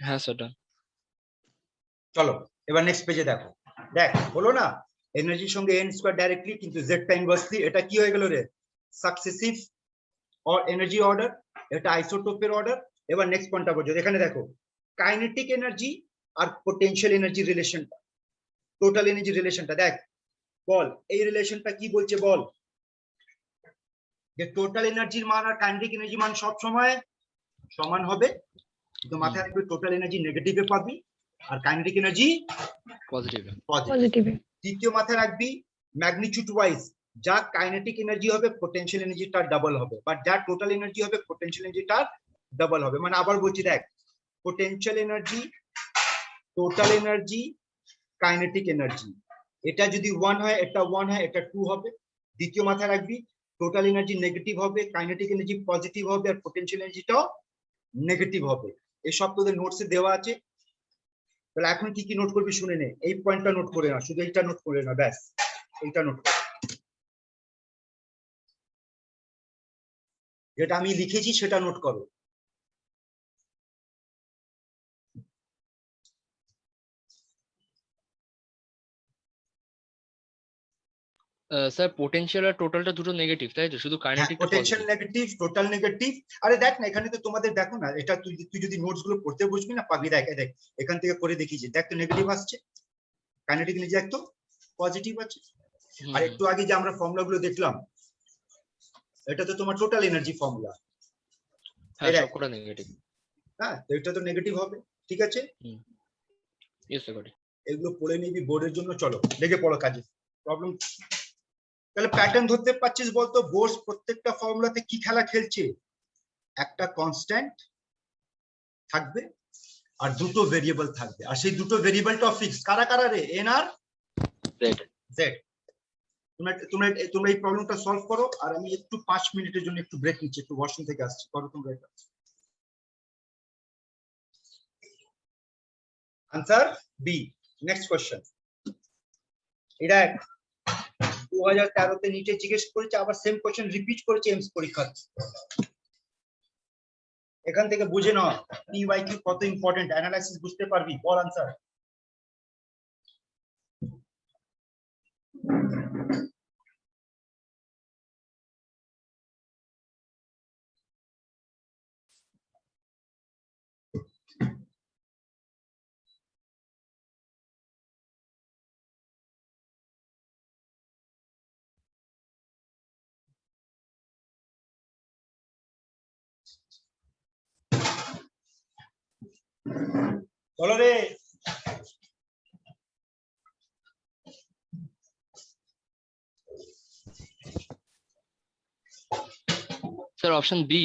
হ্যাঁ স্যার ডান। চলো এবার নেক্সট পেজে দেখো, দেখ হলো না, এনার্জির সঙ্গে এন স্কয়ার ডাইরেক্টলি, কিন্তু জেড টা ইনভার্সলি, এটা কি হয়ে গেল রে, সাকসেসিভ অর এনার্জি অর্ডার, এটা আইসোটোপের অর্ডার। এবার নেক্সট পয়েন্টটা বোঝো, এখানে দেখো কাইনেটিক এনার্জি আর পোটেনশিয়াল এনার্জি রিলেশনটা, টোটাল এনার্জি রিলেশনটা দেখ, বল এই রিলেশনটা কি বলছে বল, যে টোটাল এনার্জির মান আর কাইনেটিক এনার্জি মান সব সময় সমান হবে, তো মাথায় রাখবে টোটাল এনার্জি নেগেটিভে পাবি আর কাইনেটিক এনার্জি পজিটিভ। পজিটিভ। দ্বিতীয় মাথায় রাখবি ম্যাগনিটিউড ওয়াইজ যা কাইনেটিক এনার্জি হবে পোটেনশিয়াল এনার্জি তার ডাবল হবে, বাট যা টোটাল এনার্জি হবে পোটেনশিয়াল এনার্জি তার ডাবল হবে। মানে আবার বলছি দেখ, potential energy, total energy, kinetic energy, এটা যদি 1 হয় এটা 1 হয়, এটা 2 হবে। দ্বিতীয় মাথায় রাখবি টোটাল এনার্জি নেগেটিভ হবে, কাইনেটিক এনার্জি পজিটিভ হবে, আর পোটেনশিয়াল এনার্জিটাও নেগেটিভ হবে। এসব তোদের নোটসে দেওয়া আছে। তাহলে এখন কি কি নোট করবি শুনে নে, এই পয়েন্টটা নোট করে না, শুধু এইটা নোট করে না, ব্যাস এইটা নোট কর, যেটা আমি লিখেছি সেটা নোট করো। স্যার পোটেনশিয়াল আর টোটালটা দুটো নেগেটিভ তাই তো, শুধু কাইনেটিকটা potential positive. Negative, total negative. আরে দেখ না, এখানে তো তোমাদের দেখো না, এটা তুই যদি নোটস গুলো পড়তে বসবি না পাবি, দেখ দেখ এখান থেকে করে দেখিয়েছি, দেখ তো নেগেটিভ আসছে, কাইনেটিক এনার্জি দেখ তো পজিটিভ আছে। আর একটু আগে যে আমরা ফর্মুলা গুলো দেখলাম, এটা তো তোমার টোটাল এনার্জি ফর্মুলা, হ্যাঁ সবকটা নেগেটিভ। হ্যাঁ তো এটা তো নেগেটিভ হবে, ঠিক আছে। Yes sir. এগুলো পড়ে নিবি বোর্ডের জন্য, চলো লেগে পড়ো কাজে, প্রবলেম। তাহলে প্যাটার্ন ধরতে পারছিস বলতো, বোর্ড প্রত্যেকটা ফর্মুলাতে কি খেলা খেলছে, একটা কনস্ট্যান্ট থাকবে আর দুটো ভেরিয়েবল থাকবে, আর সেই দুটো ভেরিয়েবলটা ফিক্স, কারা কারা রে, এন আর জেড। তোমরা এই প্রবলেমটা সলভ করো, আর আমি একটু 5 মিনিটের জন্য একটু ব্রেক নিচ্ছি, একটু ওয়াশরুম থেকে আসছি, করো তোমরা এটা। Answer B. নেক্সট কোশ্চেন, এটা 2013 তে নিচে জিজ্ঞেস করেছে, আবার সেম কোশ্চেন রিপিট করেছে এমস পরীক্ষা, এখান থেকে বুঝে নাও পিওয়াইকিউ কত ইম্পর্টেন্ট, অ্যানালাইসিস বুঝতে পারবি, বল আনসার। চলো রে। স্যার অপশন বি,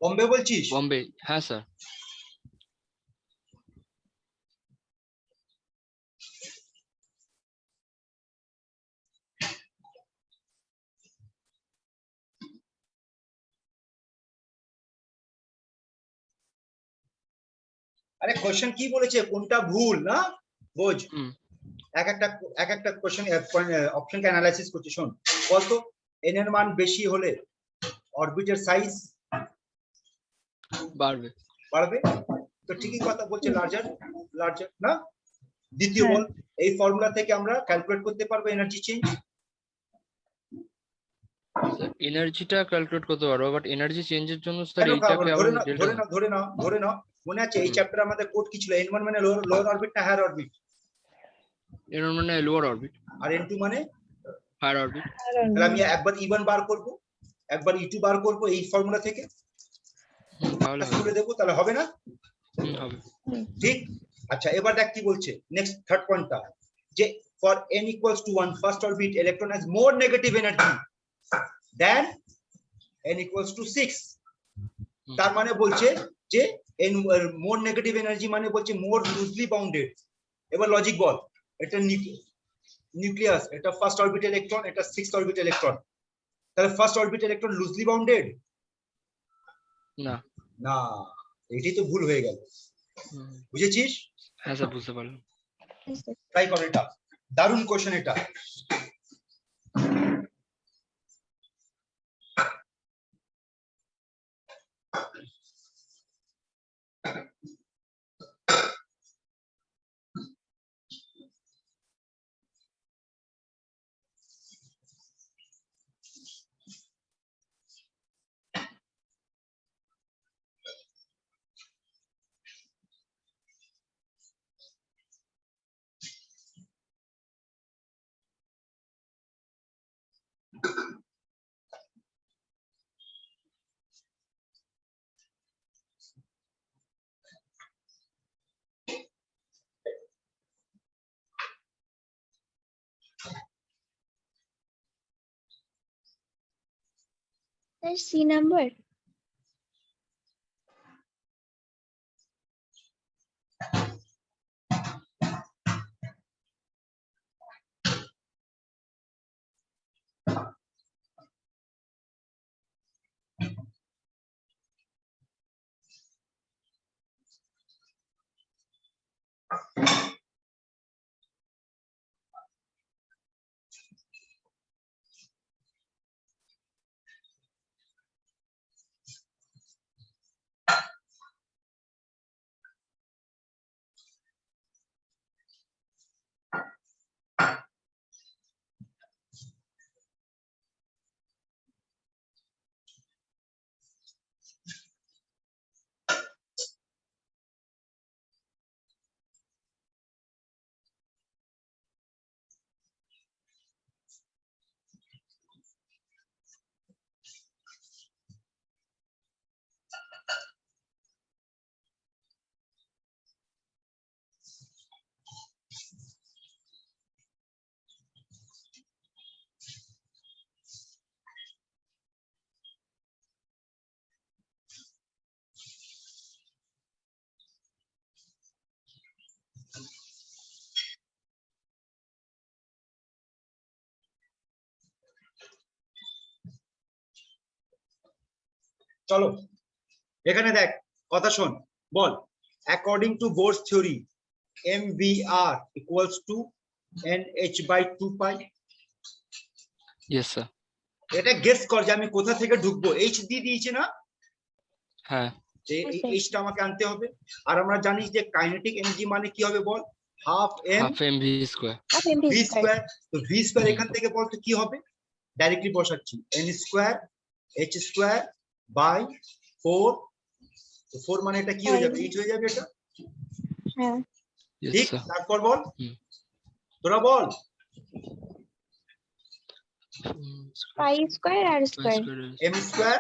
বম্বে বলছিস? বম্বে। হ্যাঁ স্যার। আরে কোশ্চেন কি বলেছে, কোনটা ভুল না বোঝ। হুম। এক একটা কোশ্চেন অপশনকে অ্যানালাইসিস করছি। শোন, কত এন এর মান বেশি হলে অরবিটের সাইজ বাড়বে। বাড়বে, তো ঠিকই কথা বলছে, লার্জার লার্জার না। দ্বিতীয় হ্যাঁ। বল, এই ফর্মুলা থেকে আমরা ক্যালকুলেট করতে পারবো এনার্জি চেঞ্জ। এনার্জিটা ক্যালকুলেট করতে পারবো, বাট এনার্জি চেঞ্জের জন্য স্যার কেন এইটাকে আবার ধরে নাও ডেল্টা। ধরে নাও ধরে নাও ধরে নাও, মনে আছে এই হুম। চ্যাপ্টারে আমাদের কোড কি ছিল? n1 মানে লোয়ার অরবিট না হায়ার অরবিট? এর মানে লোয়ার অরবিট, আর n2 মানে? Higher orbit. তাহলে আমি একবার E1 বার করব, একবার E2 বার করব এই ফর্মুলা থেকে, তাহলে হবে। তুলে দেবো, তাহলে হবে না? হবে। ঠিক। আচ্ছা, এবার দেখ কি বলছে নেক্সট থার্ড পয়েন্টটা, যে for n equals to 1 first orbit electron has more negative energy than n equals to 6। তার মানে বলছে যে n more negative energy মানে বলছে more loosely bounded। এবার লজিক বল, এটা নিউক্লিয়াস, এটা ফার্স্ট অরবিট ইলেকট্রন, এটা সিক্সথ অরবিট ইলেকট্রন, তাহলে first orbit electron loosely bounded না। না, এটাই তো ভুল হয়ে গেল। বুঝেছিস? হ্যাঁ স্যার, বুঝতে পারলাম। ট্রাই কর, এটা দারুণ কোশ্চেন এটা। C number. চলো এখানে দেখ, কথা শোন, বল according to Bohr's theory mvr equals to nh by 2 pi। Yes sir. এটা গেস কর যে আমি কোথা থেকে ঢুকবো, h দিয়ে দিয়েছে না, হ্যাঁ। যে এই এইচটা আমাকে আনতে হবে। আর আমরা জানি যে কাইনেটিক এনার্জি মানে কি হবে বল, half m v square. Half mv v square. Square. তো v স্কয়ার এখান থেকে বল তো কি হবে, ডাইরেক্টলি বসাচ্ছি n square h square by 4। তো 4 মানে এটা কি হয়ে যাবে, h হয়ে যাবে এটা। হ্যাঁ। ইয়েস ঠিক, স্যার। তারপর বল, তোরা বল। Pi square r square. m square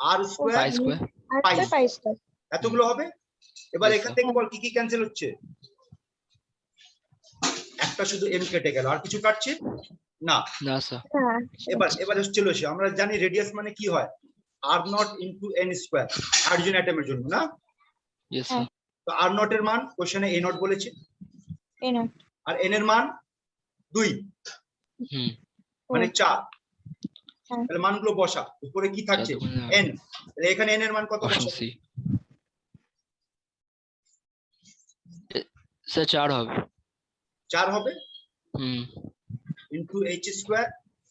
আর pi square square pi pi square এতগুলো হবে। এবার Yes, এখান sir. থেকে বল কি কি ক্যান্সেল হচ্ছে? একটা শুধু এম কেটে গেল, আর কিছু কাটছে না। না স্যার এবার চলে এসে আমরা জানি রেডিয়াস মানে কি হয়, আর naught into n square, hydrogen অ্যাটমের জন্য না। ইয়েস স্যার তো আর নট এর মান কোশ্চেনে এ নট বলেছে, এ নট আর এন এর মান 2 হুম মানে 4। হ্যাঁ। তাহলে মানগুলো বসা, উপরে কি থাকছে এন, এখানে এন এর মান কত অপশন বসাবো? সি স্যার 4 হবে 4 হবে হুম ইন্টু এইচ স্কোয়ার,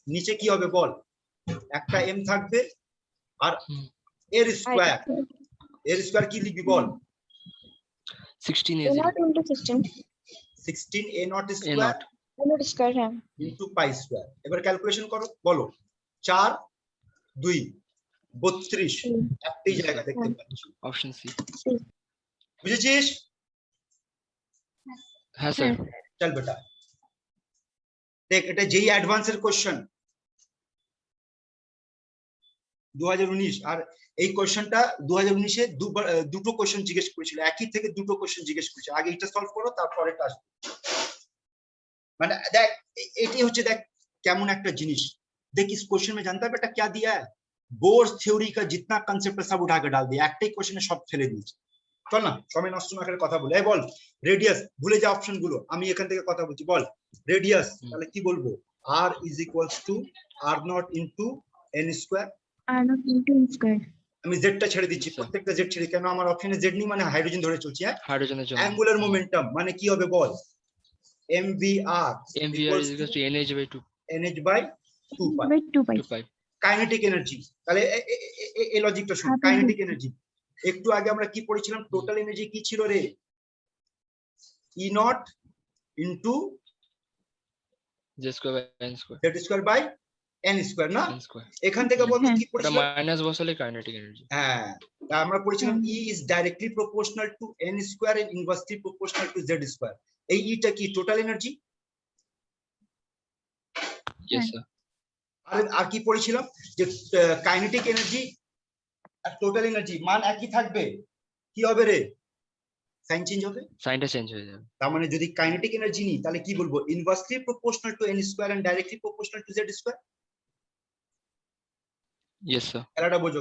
নিচে কি হবে বল, একটা এম থাকবে আর হুম। এর স্কোয়ার কি লিখবি বল, 16 a a naught into 16 16 a naught a square naught a naught square হ্যাঁ ইন্টু পাই স্কোয়ার। এবার ক্যালকুলেশন করো, বলো 4 2 32, একটাই জায়গা দেখতে পাচ্ছি, অপশন সি বুঝেছিস? হ্যাঁ স্যার চল বেটা দেখ, এটা যেই অ্যাডভান্সের কোশ্চেন 2019, আর এই কোশ্চেনটা 2019 এ দুটো কোশ্চেন জিজ্ঞেস করেছিল, একই থেকে দুটো কোশ্চেন জিজ্ঞেস করেছে। আগে এটা সলভ করো, তারপরে এটা আসবে। মানে দেখ এটি হচ্ছে, দেখ কেমন একটা জিনিস। देख इस क्वेश्चन में जानता है बेटा क्या दिया है, बोर्स थ्योरी का जितना कंसेप्ट है सब उठा के डाल दिया, একটাই কোশ্চেনে সব ফেলে দিয়েছে। চল না সময় নষ্ট না করে কথা বলে, এই বল রেডিয়াস, ভুলে যা অপশন গুলো, আমি এখান থেকে কথা বলছি, বল রেডিয়াস তাহলে কি বলবো, r is equals to r naught into n square, are not into N square আমি z টা ছেড়ে দিচ্ছি, আচ্ছা। প্রত্যেকটা z ছেড়ে, কেন আমার অপশনে z নেই, মানে হাইড্রোজেন ধরে চলছি। হ্যাঁ, হাইড্রোজেনের জন্য অ্যাঙ্গুলার মোমেন্টাম মানে কি হবে বল, mvr mvr equals is to equal to nh/2 nh by 2 pi। By 2 pi 2 pi kinetic energy, তাহলে এই লজিকটা শুন, কাইনেটিক এনার্জি একটু আগে আমরা কি পড়েছিলাম, টোটাল এনার্জি কি ছিল রে, E naught into j square by n square z square by n square না। n square এখান থেকে বলতে কি ওটা পড়েছিলাম, মাইনাস বসালে কাইনেটিক এনার্জি হ্যাঁ তা আমরা পড়েছিলাম E is directly proportional to n square and inversely proportional to z square। এই E টা কি টোটাল এনার্জি, ইয়েস স্যার আর কি পড়েছিলাম যে কাইনেটিক এনার্জি আর টোটাল এনার্জি মান একই থাকবে, কি হবে রে, সাইন চেঞ্জ হবে। সাইনটা চেঞ্জ হয়ে যাবে তার মানে যদি কাইনেটিক এনার্জি নিই তাহলে কি বলবো, inversely proportional to n square and directly proportional to z square. Yes sir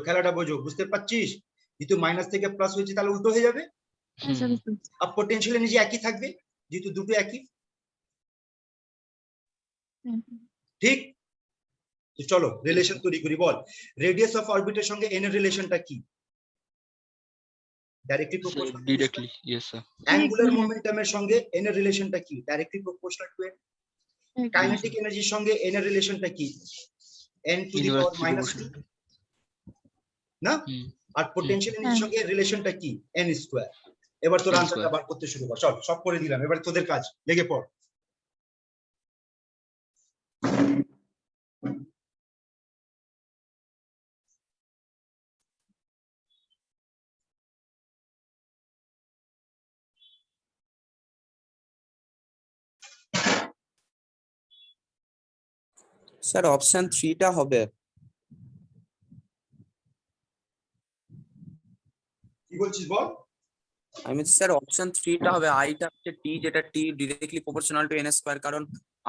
খেলাটা বোঝো, বুঝতে পারছিস? যেহেতু মাইনাস থেকে প্লাস হয়েছে তাহলে উল্টো হয়ে যাবে, আর পোটেনশিয়াল এনার্জি একই থাকবে যেহেতু দুটো একই, ঠিক? তো চলো রিলেশন তৈরি করি, বল রেডিয়াস অফ অরবিটের সঙ্গে n এর রিলেশনটা কি, directly proportional. Directly yes sir angular মোমেন্টামের সঙ্গে n এর রিলেশনটা কি, directly proportional to n। Kinetic এনার্জির সঙ্গে n এর রিলেশনটা কি, n to the power minus 2 না, আর পোটেনশিয়াল এনার্জির সঙ্গে রিলেশনটা কি, n স্কয়ার। এবার তোর n আনসারটা square। বার করতে শুরু কর, চল সব করে দিলাম, এবার তোদের কাজ, লেগে পড়। স্যার অপশন 3 টা হবে। কি বলছিস বল? আমি বলছি স্যার অপশন 3 টা হবে, i টা হচ্ছে t, যেটা t directly proportional to n square, কারণ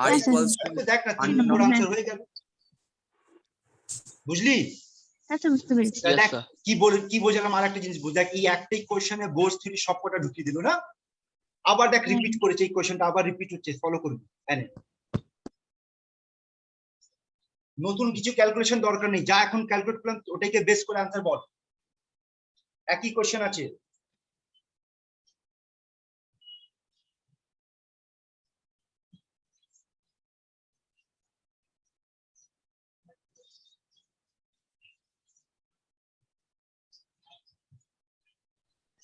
r Yes, sir. Equals to তো দেখ না 3 নম্বর আনসার হয়ে গেল, বুঝলি? আচ্ছা বুঝতে পেরেছি তাহলে দেখ Yes, sir. কি বোঝালাম, আর একটা জিনিস বুঝ, দেখ এই একটাই কোশ্চেনে বোর্স থিওরি সবকটা ঢুকিয়ে দিল না, আবার দেখ রিপিট করেছে এই কোশ্চেনটা, আবার রিপিট হচ্ছে, ফলো করবি। এনে নতুন কিছু ক্যালকুলেশন দরকার নেই, যা এখন ক্যালকুলেট করলাম ওটাকে বেস করে আনসার বল, একই কোশ্চেন আছে।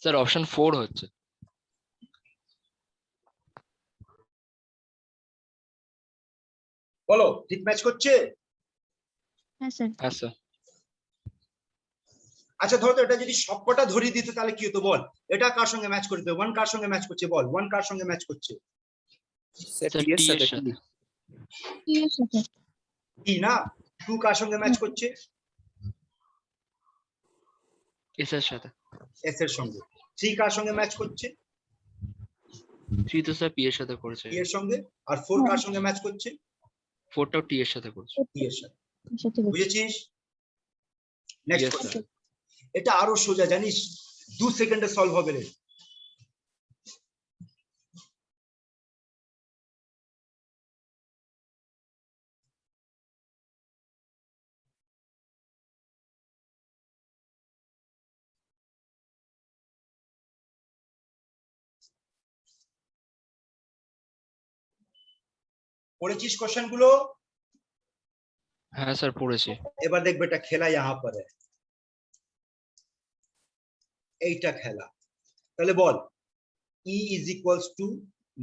স্যার অপশন 4 হচ্ছে বলো ঠিক ম্যাচ করছে? হ্যাঁ স্যার হ্যাঁ স্যার আচ্ছা ধরো তো এটা যদি সবকটা ধরিয়ে দিত তাহলে কি হতো বল, এটা কার সঙ্গে ম্যাচ করতে, 1 কার সঙ্গে ম্যাচ করছে বল, 1 কার সঙ্গে ম্যাচ করছে, স্যার স্যার t এর টি এর সাথে সাথে কি আছে স্যার কি না, 2 কার সঙ্গে ম্যাচ করছে, এস এর সাথে। এস এর সঙ্গে। 3 কার সঙ্গে ম্যাচ করছে? 3 তো স্যার পি এর সাথে করেছে। টি এর সঙ্গে। আর 4 কার সঙ্গে ম্যাচ করছে? 4 টাও টি এর সাথে করেছে। টি এর সাথে। সাথে বলছি। বুঝেছিস? Next Yes, question. sir. এটা আরো সোজা, জানিস 2 সেকেন্ডে সলভ হবে রে। পড়েছিস কোশ্চেন গুলো? হ্যাঁ স্যার পড়েছি। এবার দেখবে এটা খেলা यहाँ पर है, এইটা খেলা। তাহলে বল E is equals to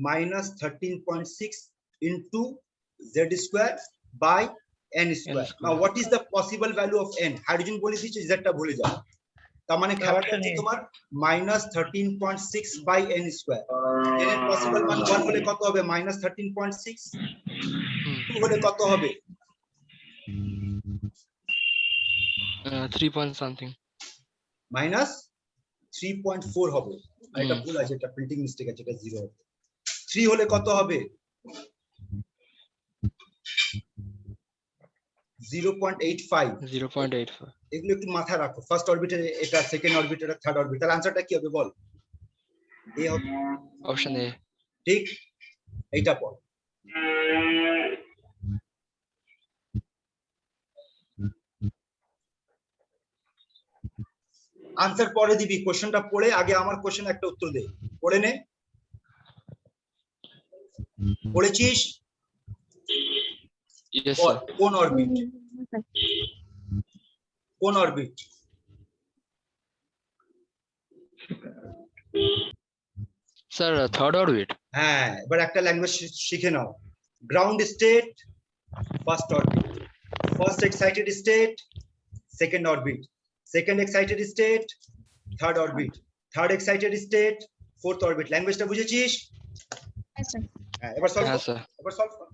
minus 13.6 into Z square by N square. Now what is the possible value of N? Hydrogen বলে দিয়েছে, জেডটা ভুলে যাও। তার মানে খেলাটা হচ্ছে তোমার minus 13.6 by N square. N এর পসিবল মান 1 হলে কত হবে? minus 13.6। 2 হলে কত হবে? 3 point something। minus 3.4 হবে। আর এটা ভুল আছে, এটা প্রিন্টিং মিস্টেক আছে, এটা 0 হবে। 3 হলে কত হবে? 0.85। 0.85। এগুলো একটু মাথায় রাখো। ফার্স্ট অরবিটার এটা, সেকেন্ড অরবিটার, থার্ড অরবিটার। আনসারটা কি হবে বল? এ হবে। Option A. ঠিক, এইটা পড়। আনসার পরে দিবি, কোশ্চেনটা পড়ে আগে আমার কোশ্চেন একটা উত্তর দে। পড়ে নে। পড়েছিস? ইয়েস বল, স্যার। কোন অরবিট? কোন অরবিট? Sir third orbit. হ্যাঁ, এবার একটা ল্যাঙ্গুয়েজ শিখে নাও। Ground state, first orbit. First excited state, second orbit. Second excited state, third orbit. Third excited state, fourth orbit. ল্যাঙ্গুয়েজটা বুঝেছিস? হ্যাঁ স্যার। হ্যাঁ, এবার সলভ হ্যাঁ কর। স্যার। এবার সলভ কর।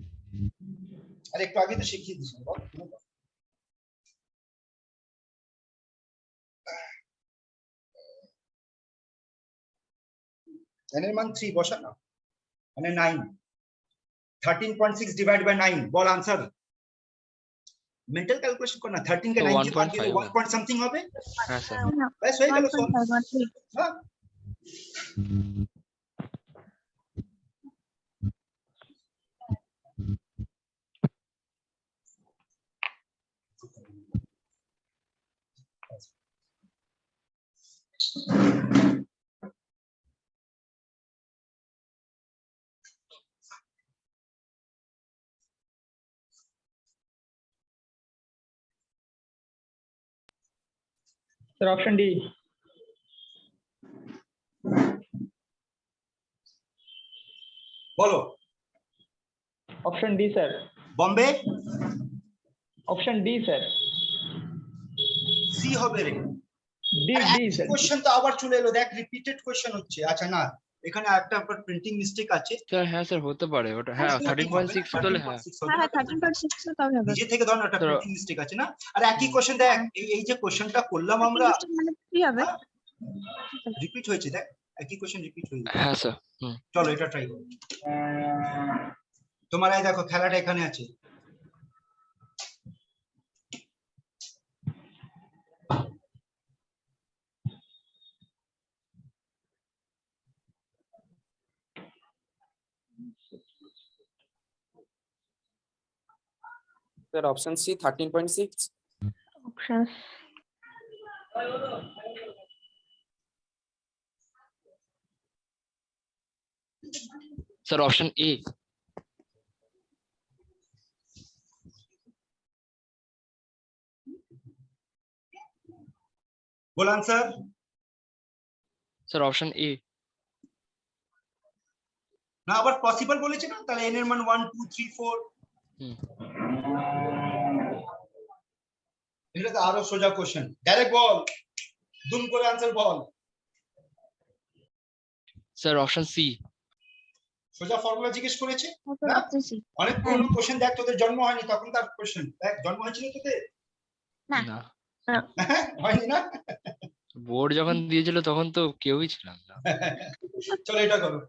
আরে একটু আগে তো শিখিয়ে দিস বল। n এর মান 3 বসা না, মানে 9। 13.6 ডিভাইড বাই 9, বল আনসার। মেন্টাল ক্যালকুলেশন কর না। 13 কে 9 কে ভাগ দিলে 1 পয়েন্ট সামথিং হবে। হ্যাঁ স্যার। ব্যাস হয়ে গেল সব। হ্যাঁ, স্যার অপশন ডি। বলো। Option D sir. Bombay. Option D sir. C হবে রে। D D sir. কোশ্চেন তো আবার চলে এলো, দেখ রিপিটেড কোশ্চেন হচ্ছে। আচ্ছা না, এখানে একটা প্রিন্টিং মিস্টেক আছে। স্যার হ্যাঁ স্যার হতে পারে ওটা। হ্যাঁ 13.6 হলে হ্যাঁ। হ্যাঁ 13.6 তবে হবে। নিজে থেকে ধর না, একটা তো- প্রিন্টিং মিস্টেক আছে না। আর একই কোশ্চেন দেখ, এই যে কোশ্চেনটা করলাম আমরা, মানে কি হবে? রিপিট হয়েছে। দেখ একই কোশ্চেন রিপিট হয়েছে। হ্যাঁ স্যার। চলো এটা ট্রাই করো। তোমার এই দেখো খেলাটা এখানে আছে। Sir option C 13.6। Options sir option A. বল আনসার। Sir option A. না, আবার পসিবল বলেছে না, তাহলে n এর মান 1 2 3 4। এটা তো আরো সোজা কোশ্চেন। ডাইরেক্ট বল, দুম করে আনসার বল। Sir option C. সোজা ফর্মুলা জিজ্ঞেস করেছে ওটা না? ভাবতেছি। অনেক পুরনো কোশ্চেন। দেখ তোদের জন্ম হয়নি তখন তার কোশ্চেন। দেখ জন্ম হয়েছিল তোদের? না। না। হয়নি না? বোর্ড যখন দিয়েছিল তখন তো কেউই ছিলাম না। চলো এটা করো।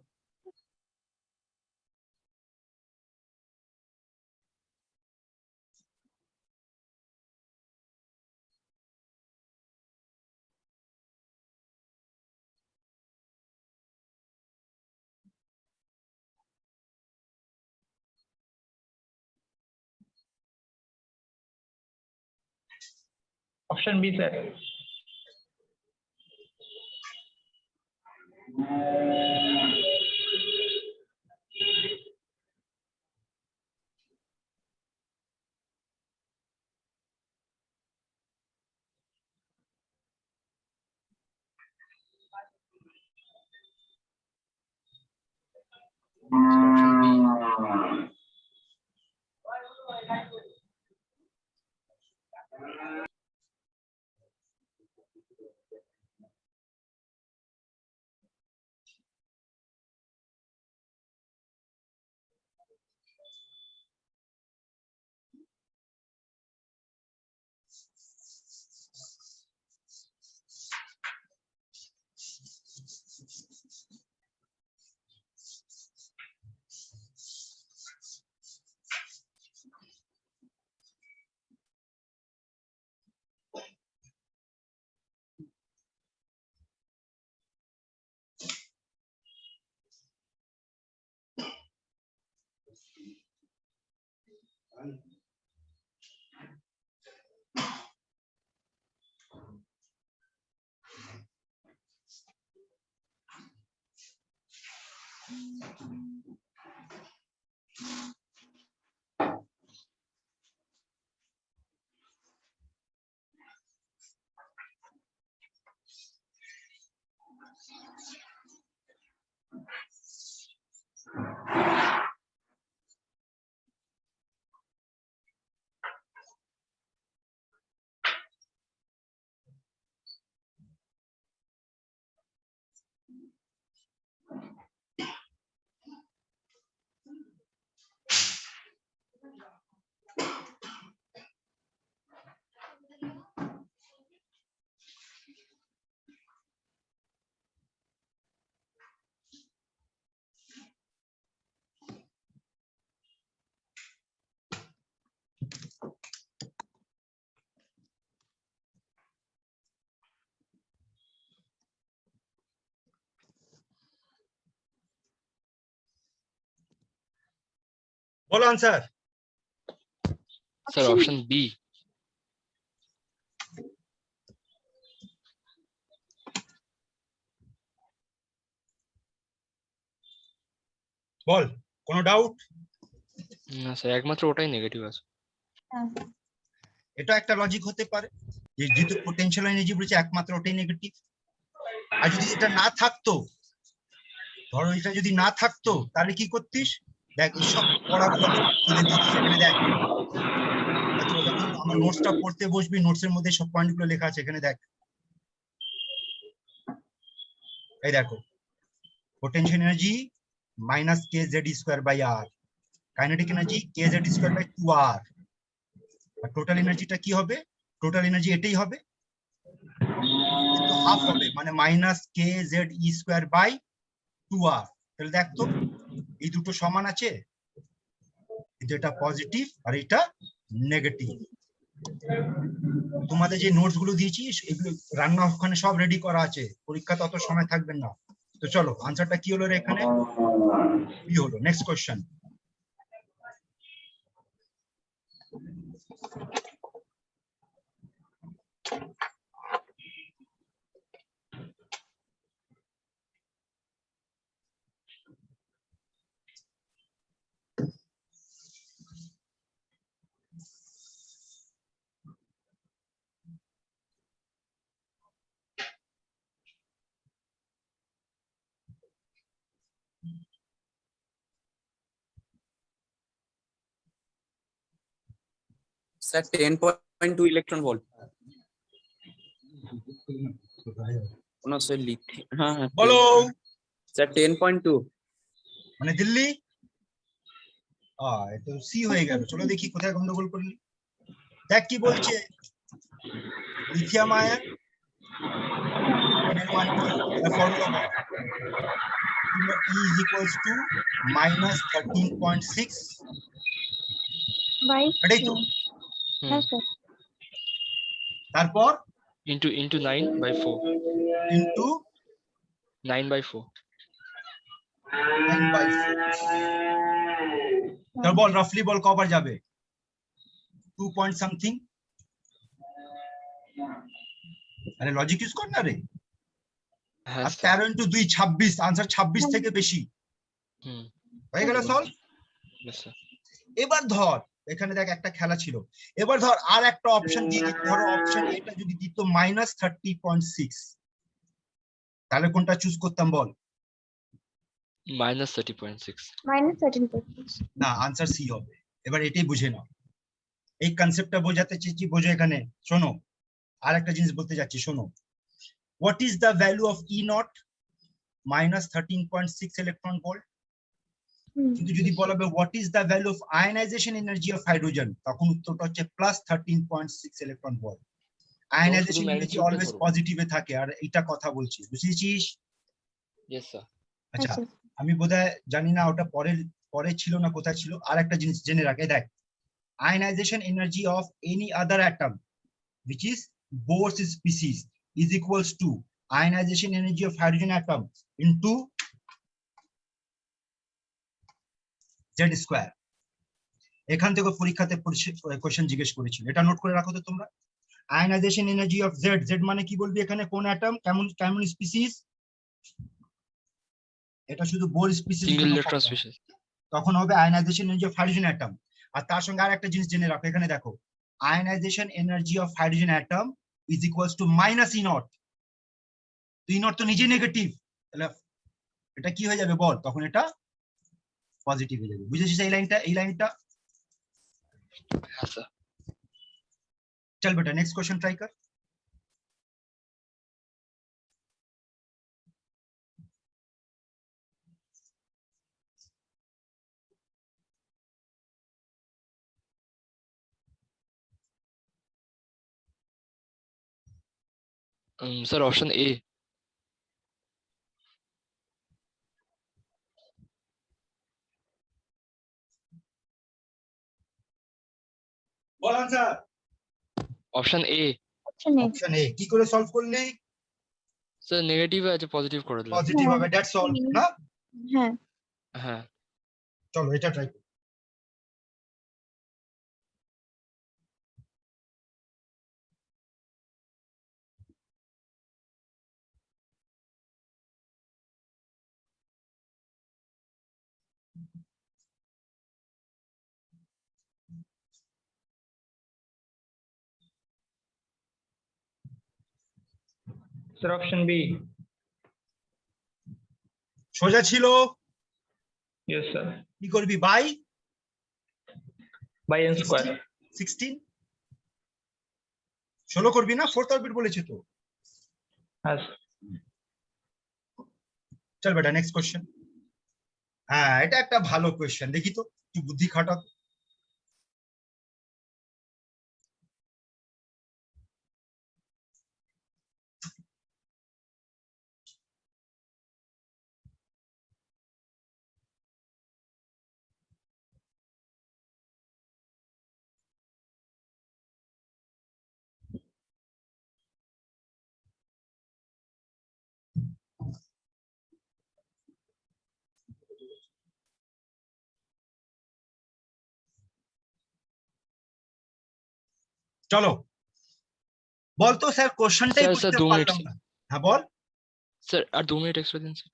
Option B sir. Option B. বলো আনসার। Sir option B. বল, কোনো ডাউট? না স্যার, একমাত্র ওটাই নেগেটিভ আছে। এটা একটা লজিক হতে পারে যে যেহেতু পোটেনশিয়াল এনার্জি বলেছে একমাত্র ওটাই নেগেটিভ। আর যদি এটা না থাকতো, ধরো এটা যদি না থাকতো তাহলে কি করতিস? দেখ সব পড়াগুলো তুলে দিচ্ছি এখানে, দেখ তোরা যখন আমার নোটসটা পড়তে বসবি নোটসের মধ্যে সব পয়েন্টগুলো লেখা আছে এখানে, দেখ এই দেখো, potential energy minus kz square by r, kinetic energy kz square by 2r, আর টোটাল এনার্জিটা কি হবে? টোটাল এনার্জি এটাই হবে, কিন্তু হাফ হবে, মানে minus kz square by 2r। তাহলে দেখ তো এই দুটো সমান আছে, কিন্তু এটা পজিটিভ আর এটা নেগেটিভ। তোমাদের যে নোটস গুলো দিয়েছি এগুলো রান্না ওখানে সব রেডি করা আছে, পরীক্ষা তত সময় থাকবে না। তো চলো আনসারটা কি হলো রে এখানে? বি হলো। Next question. Sir 10.2 electron volt. কোনো স্যার লিখে, হ্যাঁ হ্যাঁ বলো। স্যার 10.2 মানে দিল্লি। এটা সি হয়ে গেল। চলো দেখি কোথায় গন্ডগোল করলি। দেখ কি বলছে, লিথিয়াম আয়ন NL1 কি এর ফর্মুলা বল E is equals to minus 13.6 by এটাই তো হ্যাঁ স্যার তারপর into 9/4 into 9/4 9/4 তার বল রাফলি বল কবার যাবে 2 পয়েন্ট সামথিং আরে লজিক ইউজ কর না রে হ্যাঁ আর স্যার 13 into 2 26 आंसर 26 থেকে বেশি হুম হয়ে গেল সলভ yes sir এবার ধর এখানে দেখ একটা খেলা ছিল এবার ধর আর একটা অপশন দিয়ে দিত ধরো অপশন এটা যদি দিত -30.6 তাহলে কোনটা চুজ করতাম বল -30.6 -13.6 না आंसर সি হবে এবার এটাই বুঝে নাও এই কনসেপ্টটা বোঝাতে চেয়েছি বোঝো এখানে শোনো আর একটা জিনিস বলতে যাচ্ছি শোনো what is the value of E not -13.6 electron volt কিন্তু যদি বলা হবে what is the value of ionisation energy of hydrogen তখন উত্তরটা হচ্ছে +13.6 electron volt ionisation energy magnitude always করবো। পজিটিভে থাকে আর এটা কথা বলছি বুঝেছিস yes sir আচ্ছা আচ্ছা আমি বোধহয় জানি না ওটা পরে ছিল না কোথায় ছিল আর একটা জিনিস জেনে রাখে দেখ ionization energy of any other atom which is Bohr's species is equals to ionization energy of hydrogen atom into z square এখান থেকে পরীক্ষাতে কোশ্চেন জিজ্ঞেস করেছিল এটা নোট করে রাখো তো তোমরা ionization energy of z মানে কি বলবি এখানে কোন অ্যাটম কেমন স্পিসিস এটা শুধু Bohr species single electron species তখন হবে ionization energy of hydrogen atom আর তার সঙ্গে আর একটা জিনিস জেনে রাখো এখানে দেখো ionization energy of hydrogen atom is equals to -E naught E naught তো নিজে নেগেটিভ তাহলে এটা কি হয়ে যাবে বল তখন এটা পজিটিভ হয়ে যাবে বুঝেছিস এই লাইনটা হ্যাঁ স্যার চল বেটা নেক্সট কোশ্চেন ট্রাই কর sir option A ball answer option A option A কি করে সলভ করলি স্যার নেগেটিভ আছে পজিটিভ করে দিলাম পজিটিভ হবে দ্যাটস অল না হ্যাঁ হ্যাঁ চলো এটা ট্রাই করি Sir, option B. সোজা ছিল Yes, sir. কি করবি বাই By n square. 16 16 করবি না ফোর্থ অরবিট বলেছে তো Yes. চল বেটা নেক্সট কোশ্চেন হ্যাঁ এটা একটা ভালো কোশ্চেন দেখি তো তুই বুদ্ধি খাটা চলো বল তো স্যার কোশ্চেনটাই স্যার, বুঝতে 2 পারলাম মিনিট না হ্যাঁ বল স্যার আর 2 মিনিট এক্সট্রা দিন স্যার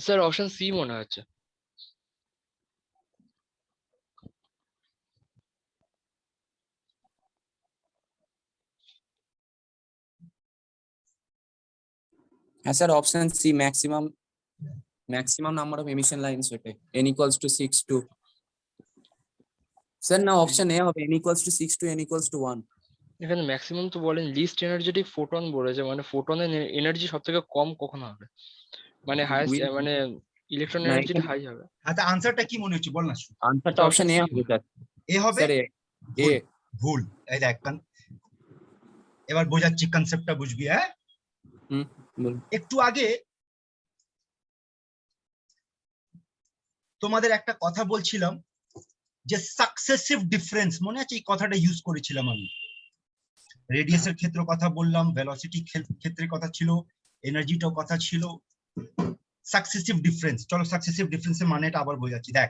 স্যার অপশন সি মনে হচ্ছে হ্যাঁ sir option C maximum number of emission lines ওটা n equals to 6 to sir না অপশন এ হবে n equals to 6 to n equals to 1 এখানে ম্যাক্সিমাম তো বলেন লিস্ট এনার্জেটিক ফোটন বলেছে, মানে ফোটনের এনার্জি সব থেকে কম কখন হবে, মানে হাইয়েস্ট মানে ইলেকট্রন না, এনার্জিটা এখানে হাই হবে। আচ্ছা আনসারটা কি মনে হচ্ছে বল না আনসারটা অপশন এ হবে স্যার। এ হবে স্যার এ ভুল ভুল এই দেখ এবার বোঝাচ্ছি কনসেপ্টটা বুঝবি হ্যাঁ বলুন। একটু আগে তোমাদের একটা কথা বলছিলাম যে সাকসেসিভ ডিফারেন্স, মনে আছে এই কথাটা ইউজ করেছিলাম আমি, রেডিয়াসের ক্ষেত্রে কথা বললাম, ভেলোসিটি ক্ষেত্রে কথা ছিল, এনার্জিটাও কথা ছিল, সাকসেসিভ ডিফারেন্স। চলো সাকসেসিভ ডিফারেন্সের মানেটা আবার বোঝাচ্ছি। দেখ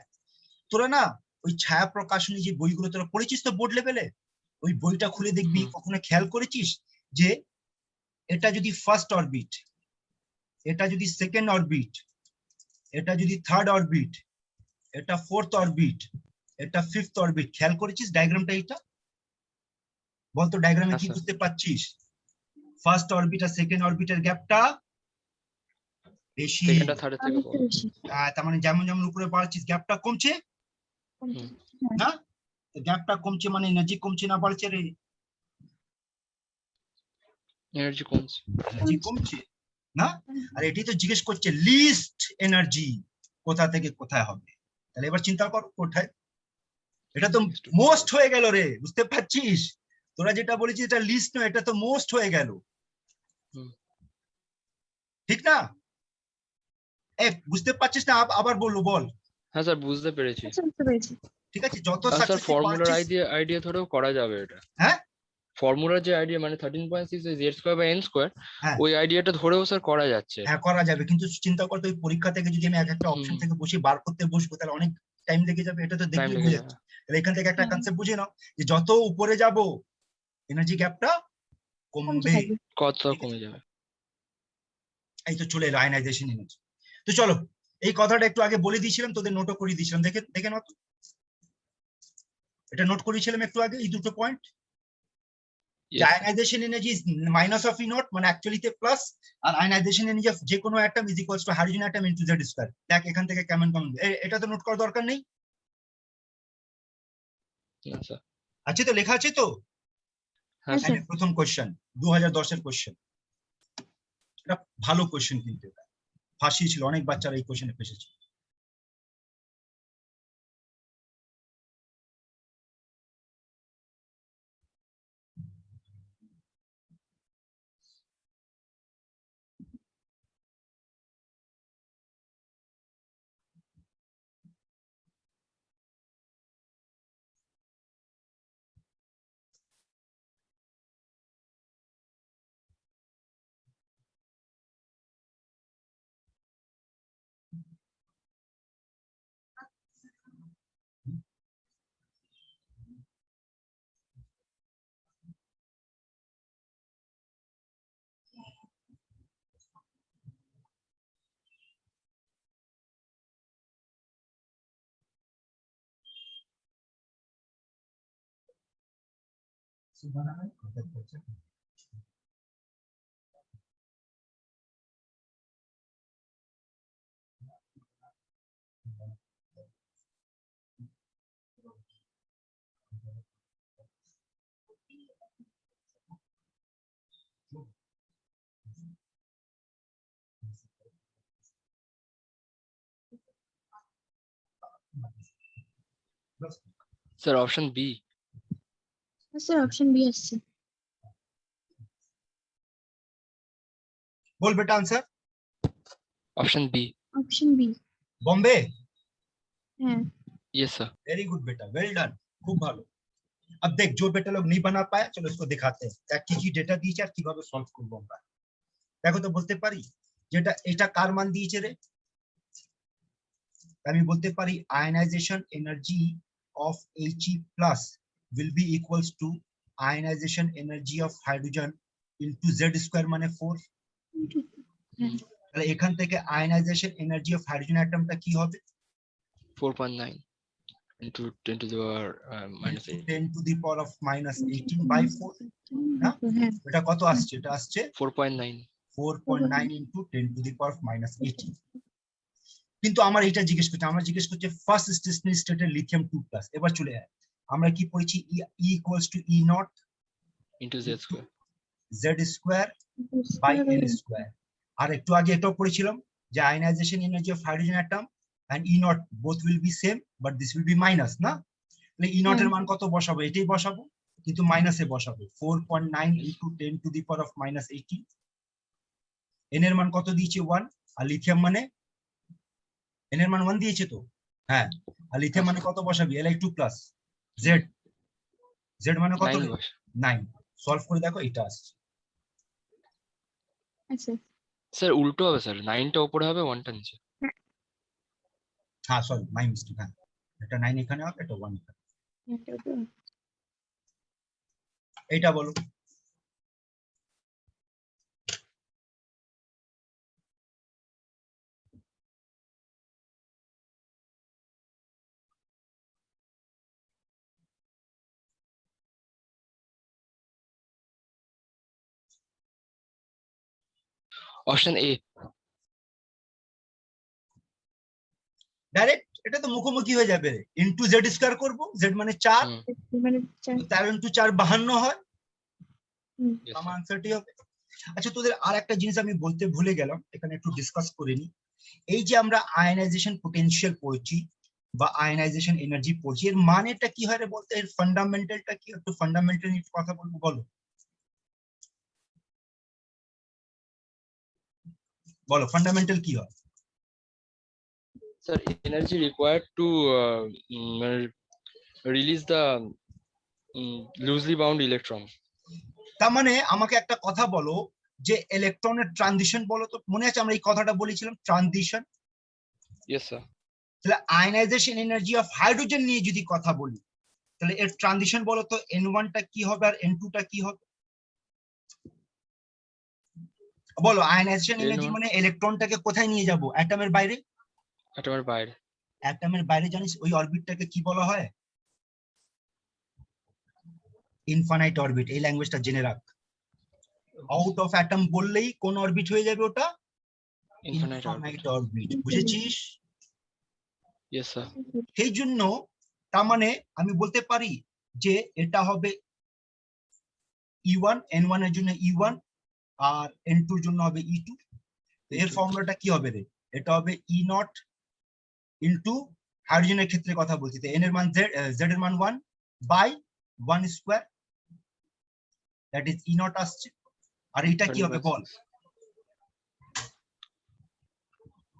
তোরা না ওই ছায়া প্রকাশনী যে বইগুলো তোরা পড়েছিস তো বোর্ড লেভেলে, ওই বইটা খুলে দেখবি, কখনো খেয়াল করেছিস যে এটা যদি ফার্স্ট অরবিট, এটা যদি সেকেন্ড অরবিট, এটা যদি থার্ড অরবিট, এটা ফোর্থ অরবিট, এটা ফিফথ অরবিট, খেয়াল করেছিস ডায়াগ্রামটা? এটা বলতো ডায়াগ্রামে কি বুঝতে পারছিস? ফার্স্ট অরবিট আর সেকেন্ড অরবিটের গ্যাপটা বেশি, সেকেন্ডটা থার্ডের থেকে বড়। তার মানে যেমন যেমন উপরে বাড়ছিস গ্যাপটা কমছে না? গ্যাপটা কমছে মানে এনার্জি কমছে না বাড়ছে রে? এনার্জি কমছে। এনার্জি কমছে না? আর এটি তো জিজ্ঞেস করছে লিস্ট এনার্জি কোথা থেকে কোথায় হবে, তাহলে এবার চিন্তা কর কোথায়, এটা তো মোস্ট হয়ে গেল রে, বুঝতে পারছিস? তোরা যেটা বলেছিস এটা লিস্ট নয়, এটা তো মোস্ট হয়ে গেল, ঠিক না? বুঝতে পারছিস না? আবার বললো বল। হ্যাঁ স্যার বুঝতে পেরেছি। বুঝতে পেরেছি। ঠিক আছে, যত স্যার সাকসেসিভ ফর্মুলার পাচ্ছিস, আইডিয়া ধরেও করা যাবে এটা। হ্যাঁ ফর্মুলার যে আইডিয়া মানে 13.6 Z square by N square, হ্যাঁ ওই আইডিয়াটা ধরেও স্যার করা যাচ্ছে। হ্যাঁ করা যাবে, কিন্তু চিন্তা করতে ওই পরীক্ষা থেকে যদি আমি এক একটা অপশন থেকে বসে বার করতে বসবো তাহলে অনেক টাইম লেগে যাবে, এটা তো টাইম দেখলে লেগে বুঝে যাবে। যাচ্ছে। তাহলে এখান থেকে একটা কনসেপ্ট বুঝে নাও যে যত উপরে যাব এনার্জি গ্যাপটা কমবে, কত কমে যাবে। এই তো চলে এলো আয়নাইজেশন এনার্জি। তো চলো এই কথাটা একটু আগে বলে দিয়েছিলাম, তোদের নোটও করে দিয়েছিলাম, দেখে নাও তো, এটা নোট করেছিলাম একটু আগে এই দুটো point. Ionization energy is minus of E naught, মানে অ্যাকচুয়ালিতে প্লাস, আর আয়নাইজেশন এনার্জি অফ যে কোনো atom is equals to hydrogen atom into Z square. দেখ এখান থেকে কেমন কেমন, এটা তো নোট করার দরকার নেই, আছে তো, লেখা আছে তো। হ্যাঁ স্যার। প্রথম কোশ্চেন 2010 এর কোশ্চেন, এটা ভালো কোশ্চেন, কিন্তু এটা ফাঁসিয়েছিল অনেক বাচ্চারা এই কোশ্চেনে ফেসেছে। Sir option B. Sir option B আসছে। বল বেটা answer. Option B. Option B. Bombay. হ্যাঁ। Yes sir. वेरी गुड बेटा, वेल डन, खूब ভালো। अब देख जो बेटा लोग नहीं बना पाया, चलो इसको दिखाते हैं क्या কি কি ডেটা দিয়েছে আর কিভাবে সলভ করব আমরা। দেখো তো বলতে পারি যেটা এটা কার মান দিয়েছে রে, আমি বলতে পারি ionisation energy of He plus will be equals to ionization energy of hydrogen into z square মানে 4। তাহলে এখান থেকে আয়নাইজেশন এনার্জি অফ হাইড্রোজেন অ্যাটমটা কি হবে? 4.9 into 10 to the power minus 8. 10 to the power of minus 18 by 4 না, এটা কত আসছে? এটা আসছে 4.9 4.9 into 10 to the power of minus 18। কিন্তু আমার এটা জিজ্ঞেস করছে, আমরা জিজ্ঞেস করছে ফার্স্ট স্টেশনারি স্টেটের লিথিয়াম 2+। এবার চলে আয়, আমরা কি পড়েছি? E equals to E naught into Z square. Z square by n square. আর একটু আগে এটাও পড়েছিলাম যে ionization energy of hydrogen atom and E naught both will be same but this will be minus, না? তাহলে ই নট এর মান কত বসাবো? এটাই বসাবো, কিন্তু মাইনাসে বসাবো 4.9 into 10 two the power of -80। N এর মান কত দিয়েছে? 1। আর লিথিয়াম মানে এন এর মান 1 দিয়েছে তো, হ্যাঁ। আর লিথিয়াম মানে কত বসাবি? Li2 plus Z. জেড মানে কত? 9 বস। 9। সলভ করে দেখো, এটা আসছে। আচ্ছা স্যার উল্টো হবে স্যার, 9টা উপরে হবে 1টা নিচে। হ্যাঁ সরি, মাই মিস্টেক। হ্যাঁ, এটা 9 এখানে হবে, এটা 1 এখানে। এটা বলো। Option A. ডাইরেক্ট এটা তো মুখোমুখি হয়ে যাবে, ইনটু জেড স্কয়ার করব, জেড মানে 4, মানে তো 4 ইনটু 4 52 হয়, Yes, আমার sir. আনসারটি হবে। আচ্ছা, তোদের আর একটা জিনিস আমি বলতে ভুলে গেলাম, এখানে একটু ডিসকাস করে নি। এই যে আমরা আয়নাইজেশন পোটেনশিয়াল পড়ছি বা আয়নাইজেশন এনার্জি পড়ছি, এর মানেটা কি হয় রে বলতে? এর ফান্ডামেন্টালটা কি? একটু ফান্ডামেন্টাল নিয়ে কথা বলবো, বলো বলো ফান্ডামেন্টাল কি হয়? Sir, energy required to release the loosely bound electron. তার মানে আমাকে একটা কথা বলো, যে ইলেকট্রনের ট্রানজিশন বলো তো, মনে আছে আমরা এই কথাটা বলেছিলাম, ট্রানজিশন। Yes, sir. তাহলে আয়নাইজেশন এনার্জি অফ হাইড্রোজেন নিয়ে যদি কথা বলি, তাহলে এর ট্রানজিশন বলো তো, N1 টা কি হবে আর N2 টা কি হবে? বলো, আয়নাইজেশন এনার্জি N1 মানে ইলেকট্রনটাকে কোথায় নিয়ে যাব? অ্যাটমের বাইরে। অ্যাটমের বাইরে। অ্যাটমের বাইরে জানিস ওই অরবিটটাকে কি বলা হয়? Infinite orbit. এই ল্যাঙ্গুয়েজটা জেনে রাখ। আউট অফ অ্যাটম বললেই কোন অরবিট হয়ে যাবে? ওটা ইনফিনিট ইনফাইনাইট অরবিট। অরবিট। বুঝেছিস? Yes, sir. সেই জন্য তার মানে আমি বলতে পারি যে এটা হবে E1, N1 এর জন্য E1 আর N2 এর জন্য হবে E2। এর ফর্মুলাটা কি হবে রে? এটা হবে E0 ইনটু হাইড্রোজেনের ক্ষেত্রে কথা বলছি, তো N এর মান Z এর মান 1 by 1 square, that is E0 আসছে। আর এটা কি হবে বল?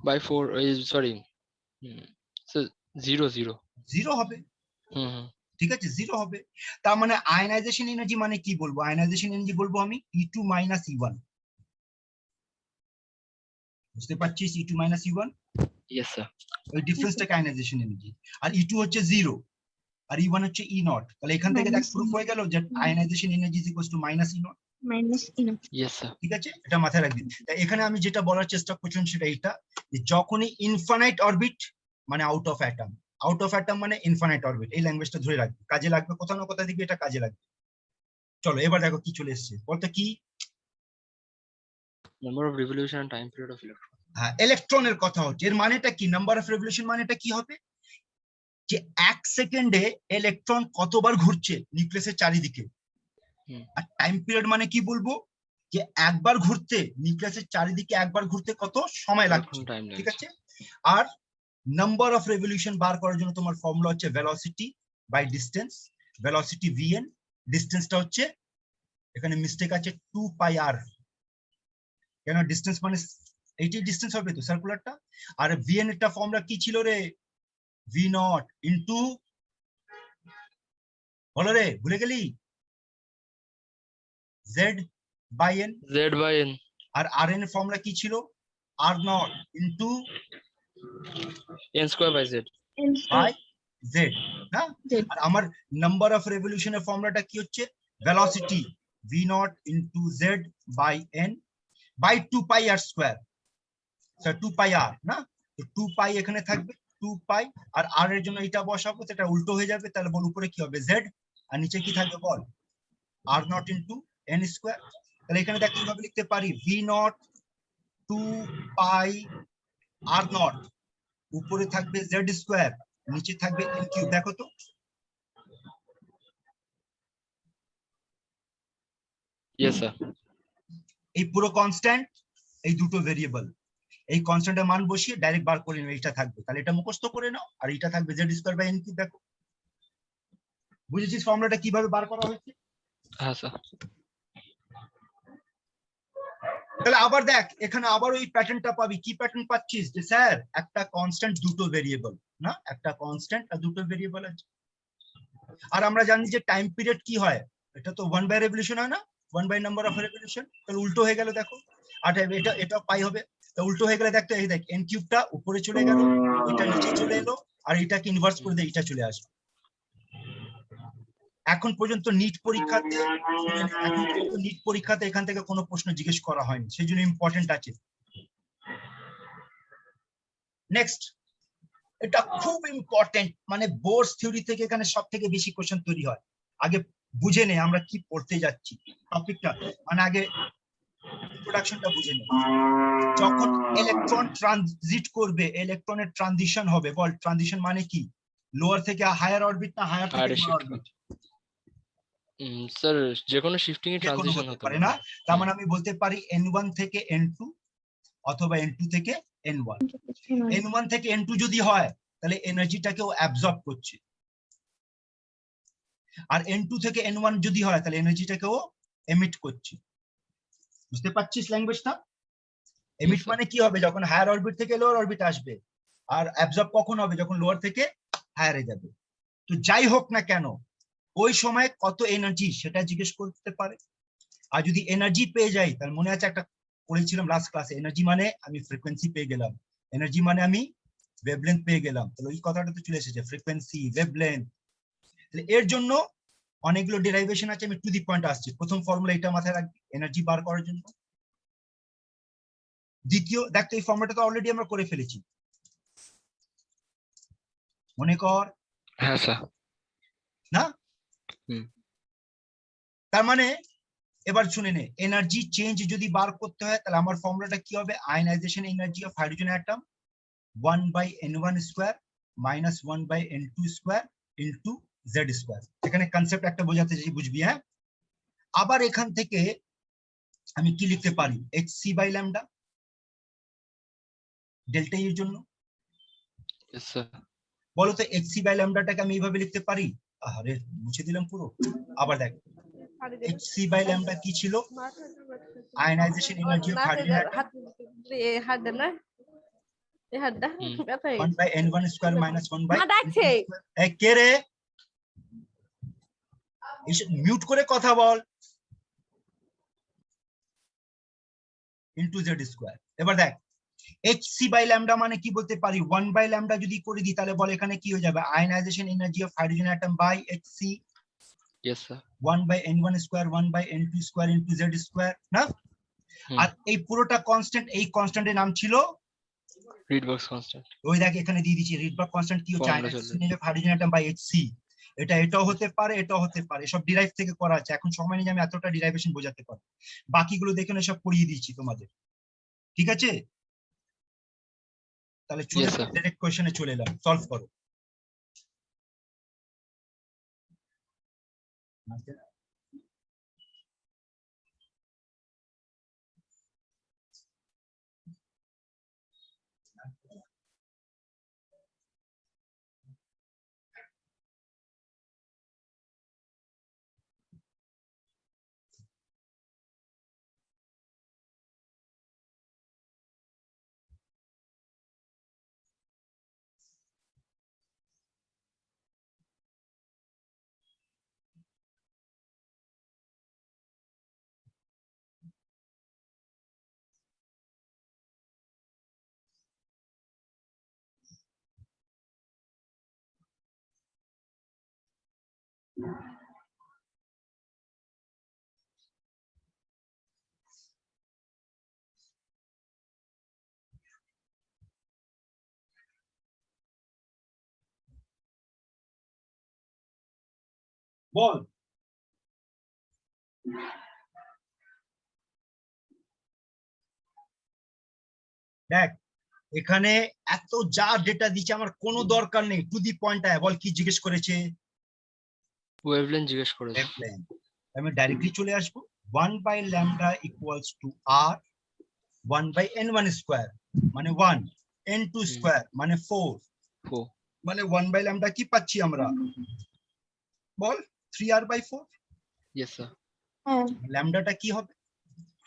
By 4 is sorry. So 0 0. 0 হবে, হুম। ঠিক আছে, 0 হবে। তার মানে আয়নাইজেশন এনার্জি মানে কি বলবো? আয়নাইজেশন এনার্জি বলবো আমি E2 মাইনাস E1। বুঝতে পারছিস? E2 minus E1, Yes, sir. ওই ডিফারেন্সটাকে আয়নাইজেশন এনার্জি। আর E2 হচ্ছে 0 আর E1 হচ্ছে E0। তাহলে এখান থেকে দেখ প্রুফ হয়ে গেল যে ionization energy is equals to minus E0। Minus ইনো। Yes, sir. ঠিক আছে, এটা মাথায় রাখবি। তাই এখানে আমি যেটা বলার চেষ্টা করছিলাম সেটা এইটা, যে যখনই ইনফাইনাইট অরবিট মানে out of atom, out of atom মানে ইনফাইনাইট অরবিট, এই ল্যাঙ্গুয়েজটা ধরে রাখবি, কাজে লাগবে কোথাও না কোথাও দেখবি এটা কাজে লাগবে। চলো এবার দেখো কি চলে এসেছে, বলতে কি? Number of revolution and time period of electron. হ্যাঁ, ইলেকট্রনের কথা হচ্ছে। এর মানেটা কি? নাম্বার অফ রেভলিউশন মানেটা কি হবে? যে 1 সেকেন্ডে ইলেকট্রন কতবার ঘুরছে নিউক্লিয়াসের চারিদিকে। আর টাইম পিরিয়ড মানে কি বলবো? যে একবার ঘুরতে, নিউক্লিয়াসের চারিদিকে একবার ঘুরতে কত সময় লাগছে, ঠিক আছে? আর নাম্বার অফ রেভলিউশন বার করার জন্য তোমার ফর্মুলা হচ্ছে velocity by distance. Velocity vn, ডিসটেন্সটা হচ্ছে, এখানে মিস্টেক আছে 2 পাই r, কেন ডিসটেন্স মানে এইটাই ডিসটেন্স হবে তো সার্কুলারটা। আর vn এরটা ফর্মুলা কি ছিল রে? v0 ইনটু, বলো রে, ভুলে গেলি? z by n। Z by n. আর rn এর ফর্মুলা কি ছিল? r0 into N square by z. By z, হ্যাঁ? আর আমার নাম্বার অফ রেভলিউশনের ফর্মুলাটা কি হচ্ছে? Velocity v0 into z by n by 2 pi r square, sir 2 pi r না? তো 2 পাই এখানে থাকবে, 2 পাই, আর r এর জন্য এটা বসাবো, সেটা উল্টো হয়ে যাবে, তাহলে বল উপরে কি হবে? z, আর নিচে কি থাকবে বল? r0 into n square. তাহলে এখানে দেখ কিভাবে লিখতে পারি, v0 2 পাই r0, উপরে থাকবে z স্কয়ার, নিচে থাকবে n কিউব। দেখো তো, v0 2 পাই r0 উপরে থাকবে z স্কয়ার, নিচে থাকবে n কিউব। তাহলে এখানে দেখ কিভাবে লিখতে পারি, v0 2 পাই r0 উপরে থাকবে z স্কয়ার, নিচে থাকবে n কিউব। দেখো তো, v0 2 পাই r0 উপরে থাকবে z স্কয়ার, নিচে থাকবে n কিউব। Yes sir. এই পুরো কনস্ট্যান্ট, এই দুটো ভেরিয়েবল, এই কনস্ট্যান্টের মান বসিয়ে ডাইরেক্ট বার করে নেবে, এটা থাকবে, তাহলে এটা মুখস্থ করে নাও, আর এটা থাকবে Z square by N cube. দেখো বুঝেছিস ফর্মুলাটা কিভাবে বার করা হয়েছে? হ্যাঁ স্যার। তাহলে আবার দেখ, এখানে আবার ওই প্যাটার্নটা পাবি। কি প্যাটার্ন পাচ্ছিস? যে স্যার একটা কনস্ট্যান্ট দুটো ভেরিয়েবল, না একটা কনস্ট্যান্ট আর দুটো ভেরিয়েবল আছে। আর আমরা জানি যে টাইম পিরিয়ড কি হয়, এটা তো 1 বাই রেভলিউশন হয় না, 1 বাই নাম্বার অফ রেভলিউশন। তাহলে উল্টো হয়ে গেল, দেখো, আর এটা পাই হবে, তা উল্টো হয়ে গেলে দেখতে, এই দেখ এন কিউবটা উপরে চলে গেল, এটা নিচে চলে এলো, আর এটাকে ইনভার্স করে দিয়ে এটা চলে আসবে। এখন পর্যন্ত নিট পরীক্ষাতে, এখান থেকে কোনো প্রশ্ন জিজ্ঞেস করা হয়নি, সেই জন্য ইম্পর্টেন্ট আছে। নেক্সট, এটা খুব ইম্পর্টেন্ট, মানে বোর্ডস থিওরি থেকে এখানে সব থেকে বেশি কোশ্চেন তৈরি হয়। আগে বুঝে নে আমরা কি পড়তে যাচ্ছি টপিকটা, মানে আগে ইন্ট্রোডাকশনটা বুঝে নে। যখন ইলেকট্রন ট্রানজিট করবে, ইলেকট্রনের ট্রানজিশন হবে, বল ট্রানজিশন মানে কি? লোয়ার থেকে হায়ার অরবিট না হায়ার থেকে লোয়ার অরবিট? স্যার যে কোনো শিফটিং এ যে কোনো ট্রানজিশন হতে হতে পারে পারে না, তার মানে আমি বলতে পারি n1 থেকে n2 অথবা n2 থেকে n1। n1 থেকে n2 যদি হয় তাহলে এনার্জিটাকেও অ্যাবজর্ব করছে, আর n2 থেকে n1 যদি হয় তাহলে এনার্জিটাকেও এমিট করছে। বুঝতে পারছিস ল্যাঙ্গুয়েজটা? Emit sir. মানে কি হবে? যখন হায়ার অরবিট থেকে লোয়ার অরবিট আসবে, আর অ্যাবজর্ব কখন হবে? যখন লোয়ার থেকে হায়ারে যাবে। তো যাই হোক না কেন, ওই সময় কত এনার্জি সেটা জিজ্ঞেস করতে পারে। আর যদি এনার্জি পেয়ে যাই, তাহলে মনে আছে একটা পড়েছিলাম লাস্ট ক্লাসে, এনার্জি মানে আমি ফ্রিকোয়েন্সি পেয়ে গেলাম, এনার্জি মানে আমি ওয়েভলেন্থ পেয়ে গেলাম। তাহলে ওই কথাটা তো চলে এসেছে, ফ্রিকোয়েন্সি, ওয়েভলেন্থ। তাহলে এর জন্য অনেকগুলো ডেরাইভেশন আছে, আমি টু দি পয়েন্ট আসছি। প্রথম ফর্মুলা এটা মাথায় রাখবি এনার্জি বার করার জন্য। দ্বিতীয়, দেখ তো এই ফর্মুলাটা তো অলরেডি আমরা করে ফেলেছি, মনে কর। হ্যাঁ স্যার। না? হুম। তার মানে এবার শুনে নে, এনার্জি চেঞ্জ যদি বার করতে হয় তাহলে আমার ফর্মুলাটা কি হবে? Ionization energy of hydrogen atom 1/n1 square minus 1/n2 square into z square. এখানে কনসেপ্ট একটা বোঝাতে চাই, বুঝবি? হ্যাঁ, আবার এখান থেকে আমি কি লিখতে পারি? hc বাই ল্যামডা ডেল্টা এর জন্য। Yes, sir. বলো তো hc বাই ল্যামডাটাকে আমি এইভাবে লিখতে পারি? আরে মুছে দিলাম পুরো। আবার দেখ, hc বাই ল্যামডা কি ছিল? Ionization energy of hydrogen atom 1/n1 square minus 1/n2 square. কে রে? মিউট করে কথা বল। Into z square. এবার দেখ, hc বাই ল্যামডা মানে কি বলতে পারি? 1 বাই ল্যামডা যদি করে দিই তাহলে বল এখানে কি হয়ে যাবে? Ionization energy of hydrogen atom by hc। Yes, sir. 1/n1 square 1/n2 square into z square, না? আর এই পুরোটা কনস্ট্যান্ট, এই কনস্ট্যান্টের নাম ছিল Rydberg constant. ওই দেখ এখানে দিয়ে দিচ্ছি, রিডবার্গ কনস্ট্যান্ট কি হচ্ছে? Formula ionization energy of hydrogen atom by hc। এটাও হতে পারে, এটাও হতে পারে, সব ডিরাইভ থেকে করা আছে। এখন সময় নিয়ে আমি এতটা ডিরাইভেশন বোঝাতে পারি, বাকিগুলো দেখে সব পড়িয়ে দিচ্ছি তোমাদের, ঠিক আছে? তাহলে চলে Yes, sir. ডাইরেক্ট কোশ্চেনে চলে এলাম, সলভ করো। বল। দেখ এখানে এত যা ডেটা দিচ্ছে আমার কোনো দরকার নেই, টু দি পয়েন্ট আয়। বল কি জিজ্ঞেস করেছে? Wavelength জিজ্ঞেস করেছে। Wavelength। আমি ডাইরেক্টলি চলে আসবো, 1 by lambda equals to r 1 by n1 square মানে 1 n2 square মানে 4 4 মানে 1 by lambda কি পাচ্ছি আমরা বল 3r by 4 yes sir হ্যাঁ ল্যামডাটা কি হবে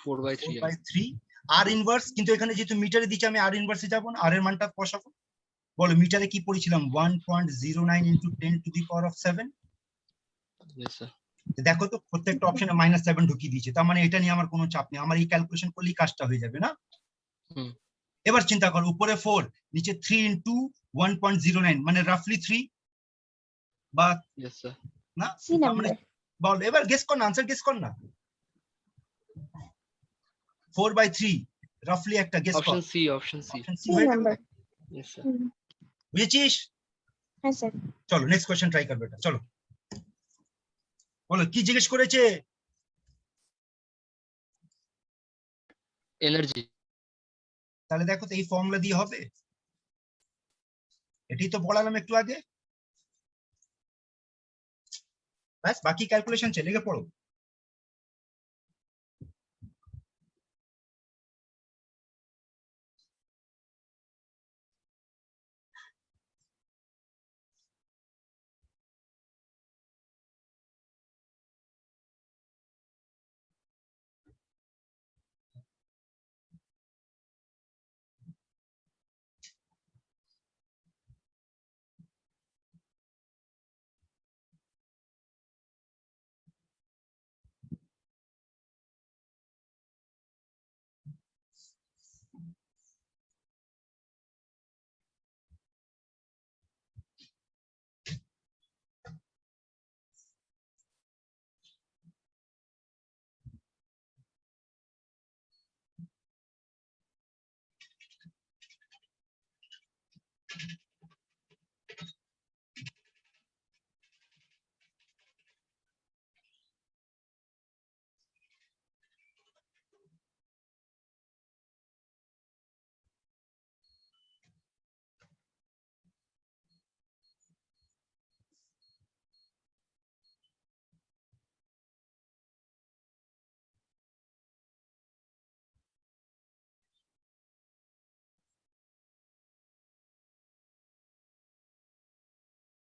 4 by 3 4 by 3 r ইনভার্স কিন্তু এখানে যেহেতু মিটারে দিচ্ছি আমি r ইনভার্সে যাব না r এর মানটা বসাবো বলো মিটারে কি পড়েছিলাম 1.09 into 10 to the power of 7 yes sir দেখো তো প্রত্যেকটা অপশনে -7 ঢুকিয়ে দিয়েছে তার মানে এটা নিয়ে আমার কোনো চাপ নেই আমার এই ক্যালকুলেশন করলেই কাজটা হয়ে যাবে না হুম এবার চিন্তা করো উপরে 4 নিচে 3 into 1.09 মানে রাফলি 3 বা yes sir না সি তার মানে নাম্বার বল এবার গেস কর না আনসার গেস কর না 4 by 3 রাফলি একটা গেস কর option c option C C হয়ে গেল নাম্বার yes sir বুঝেছিস হ্যাঁ স্যার চলো নেক্সট কোশ্চেন ট্রাই কর বেটা চলো বলো কি জিজ্ঞেস করেছে energy তাহলে দেখো তো এই ফর্মুলা দিয়ে হবে এটাই তো বলালাম একটু আগে ব্যাস বাকি ক্যালকুলেশন চলে গিয়ে পড়ো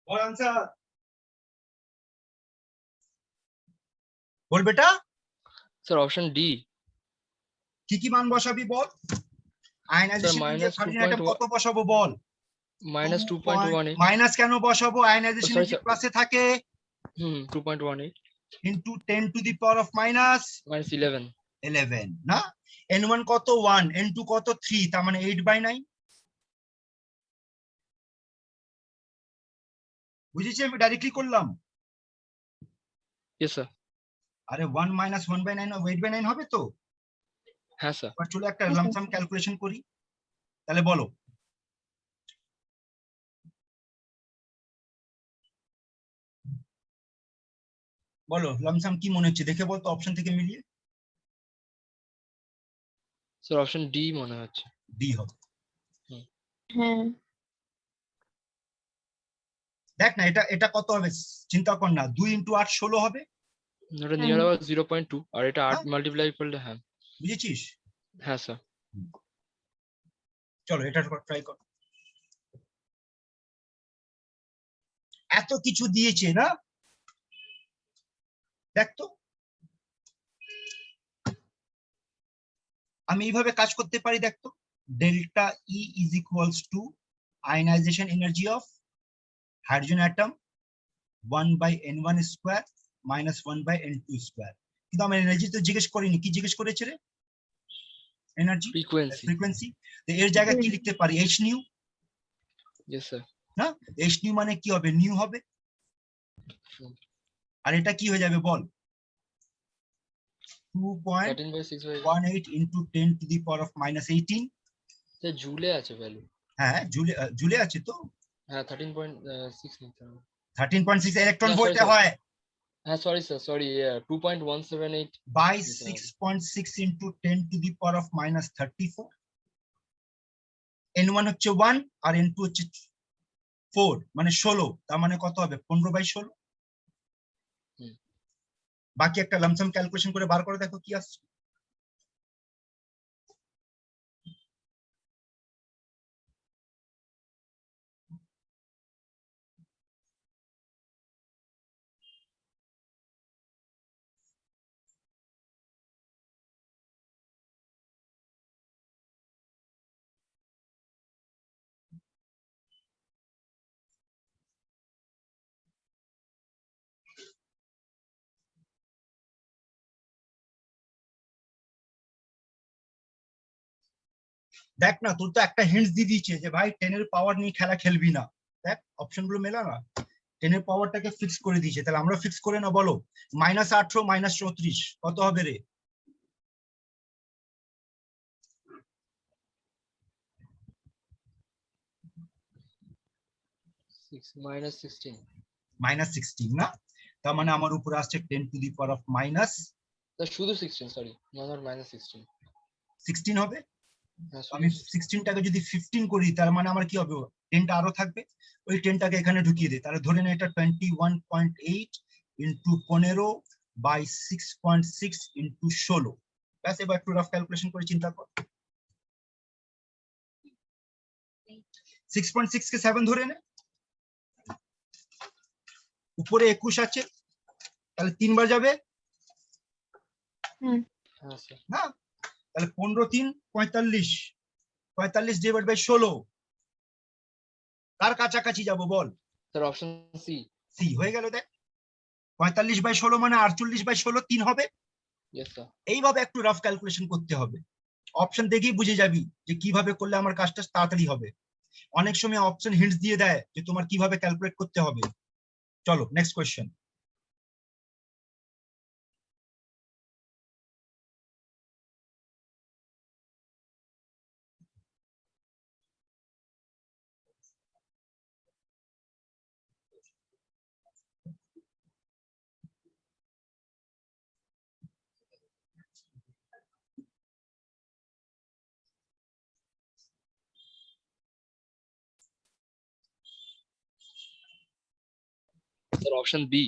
বল আনসার বল বেটা sir option d কি কি মান বসাবি বল আয়নাইজেশন minus হাইড্রোজেন 2.1 অ্যাটম কত বসাবো বল minus 2.18 মাইনাস কেন বসাবো আয়নাইজেশন sorry, যে sir. প্লাসে থাকে 2.18 into 10 two the power of minus minus 11 11 না n1 কত 1 n2 কত 3 তার মানে 8/9 বুঝেছি আমি ডাইরেক্টলি করলাম yes sir আরে 1 - 1/9 8/9 হবে তো হ্যাঁ স্যার এবার চলো একটা Yes, sir. লামসাম ক্যালকুলেশন করি তাহলে বলো বলো লামসাম কি মনে হচ্ছে দেখে বল তো অপশন থেকে মিলিয়ে স্যার অপশন ডি মনে হচ্ছে ডি হবে হ্যাঁ দেখ না এটা এটা কত হবে চিন্তা কর না 2 × 8 16 হবে এটা নিয়ার অ্যাবাউট 0.2 আর এটা 8 হ্যাঁ। মাল্টিপ্লাই করলে হ্যাঁ বুঝেছিস হ্যাঁ স্যার চলো এটা ট্রাই কর এত কিছু দিয়েছে না দেখ তো আমি এইভাবে কাজ করতে পারি দেখ তো delta E is equals two ionisation energy of hydrogen atom 1/n1 square minus 1/n2 square কিন্তু আমি এনার্জি তো জিজ্ঞেস করিনি কি জিজ্ঞেস করেছে রে এনার্জি ফ্রিকোয়েন্সি ফ্রিকোয়েন্সি তো এর জায়গায় কি লিখতে পারি h নিউ ইয়েস স্যার না h নিউ মানে কি হবে নিউ হবে আর এটা কি হয়ে যাবে বল 2.18 into 10 to the power of -18 sir joule আছে ভ্যালু হ্যাঁ জুলে আছে তো হ্যাঁ 13.6 নিতে হবে 13.6 ইলেকট্রন না, sorry, ভোল্টে sir. হয় হ্যাঁ sorry sir sorry 2.178 by Okay. 6.6 into 10 to the power of -34 n1 হচ্ছে 1 আর n2 হচ্ছে 4 মানে 16 তার মানে কত হবে 15/16 বাকি একটা লামসাম ক্যালকুলেশন করে বার করে দেখো কি আসছে। দেখ না, তোর তো একটা হিন্টস দিয়ে দিয়েছে যে ভাই 10 এর পাওয়ার নিয়ে খেলা খেলবি না। দেখ অপশন গুলো মেলা না, 10 এর পাওয়ারটাকে ফিক্স করে দিয়েছে, তাহলে আমরা ফিক্স করে না, বলো -18 -34 কত হবে রে? -16 -16 না, তার মানে আমার উপরে আসছে 10 two the power of minus শুধু 16, সরি নট -16। 16 হবে। হ্যাঁ, আমি 16টাকে যদি 15 করি তার মানে আমার কি হবে, 10টা আরো থাকবে, ওই 10টাকে এখানে ঢুকিয়ে দিই, তাহলে ধরে নে এটা 21.8 ইন্টু 15 বাই 6.6 ইন্টু 16। ব্যাস, এবার একটু রাফ ক্যালকুলেশন করে চিন্তা কর। 6.6 কে 7 ধরে নে, উপরে 21 আছে, তাহলে 3 বার যাবে হ্যাঁ স্যার। না, তাহলে 15 3 45, 45 ডিভাইড বাই 16, কার কাছাকাছি যাব বল? Sir option C. সি হয়ে গেল। দেখ 45 বাই 16 মানে 48 বাই 16 3 হবে। Yes sir. এইভাবে একটু রাফ ক্যালকুলেশন করতে হবে, অপশন দেখেই বুঝে যাবি যে কিভাবে করলে আমার কাজটা তাড়াতাড়ি হবে। অনেক সময় অপশন হিন্টস দিয়ে দেয় যে তোমার কিভাবে ক্যালকুলেট করতে হবে। চলো next question. Sir option B.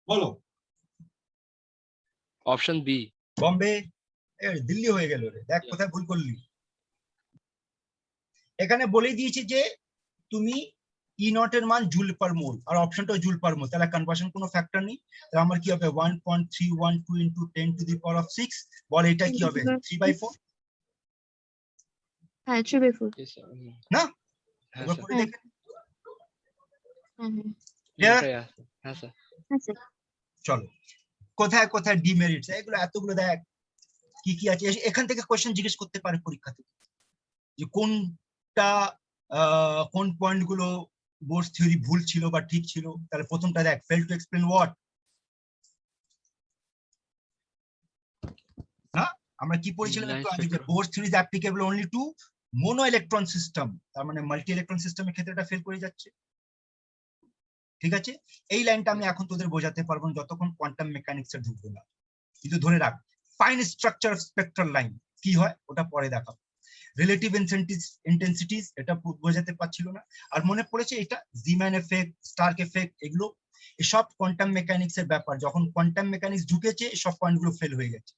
বলো। Option B. বম্বে। দিল্লি হয়ে গেল রে, দেখ কোথায় ভুল করলি। এখানে বলেই দিয়েছি যে তুমি ই নট এর মান জুল পার মোল, আর অপশনটা জুল পার মোল, তাহলে কনভার্সন কোনো ফ্যাক্টর নেই, তাহলে আমার কি হবে 1.312 into 10 two the power of 6, বল এটা কি হবে 3/4 হ্যাঁ 3/4। না? হ্যাঁ এবার স্যার। করে দেখেন। হ্যাঁ Clear? হ্যাঁ স্যার। হ্যাঁ স্যার। চলো, কোথায় কোথায় ডিমেরিটস, এগুলো এতগুলো দেখ কি কি আছে। এখান থেকে কোশ্চেন জিজ্ঞেস করতে পারে পরীক্ষাতে যে কোনটা কোন পয়েন্ট গুলো বোর্স থিওরি ভুল ছিল বা ঠিক ছিল। তাহলে প্রথমটা দেখ, ফেল টু এক্সপ্লেন হোয়াট। না, আমরা কি পড়েছিলাম একটু আগে, যে Bohr's theory is applicable only to mono electron system, তার মানে মাল্টি ইলেকট্রন সিস্টেমের ক্ষেত্রে এটা ফেল করে যাচ্ছে। ঠিক আছে, এই লাইনটা আমি এখন তোদের বোঝাতে পারবো না যতক্ষণ কোয়ান্টাম মেকানিক্স এর ঢুকবো না, কিন্তু ধরে রাখ fine structure of spectral line কি হয় ওটা পরে দেখাবো। রিলেটিভ ইন্টেন্সিটিস এটা বোঝাতে পারছিল না, আর মনে পড়েছে এটা জিম্যান এফেক্ট, স্টার্ক এফেক্ট, এগুলো এসব কোয়ান্টাম মেকানিক্স এর ব্যাপার। যখন কোয়ান্টাম মেকানিক্স ঢুকেছে সব পয়েন্ট গুলো ফেল হয়ে গেছে।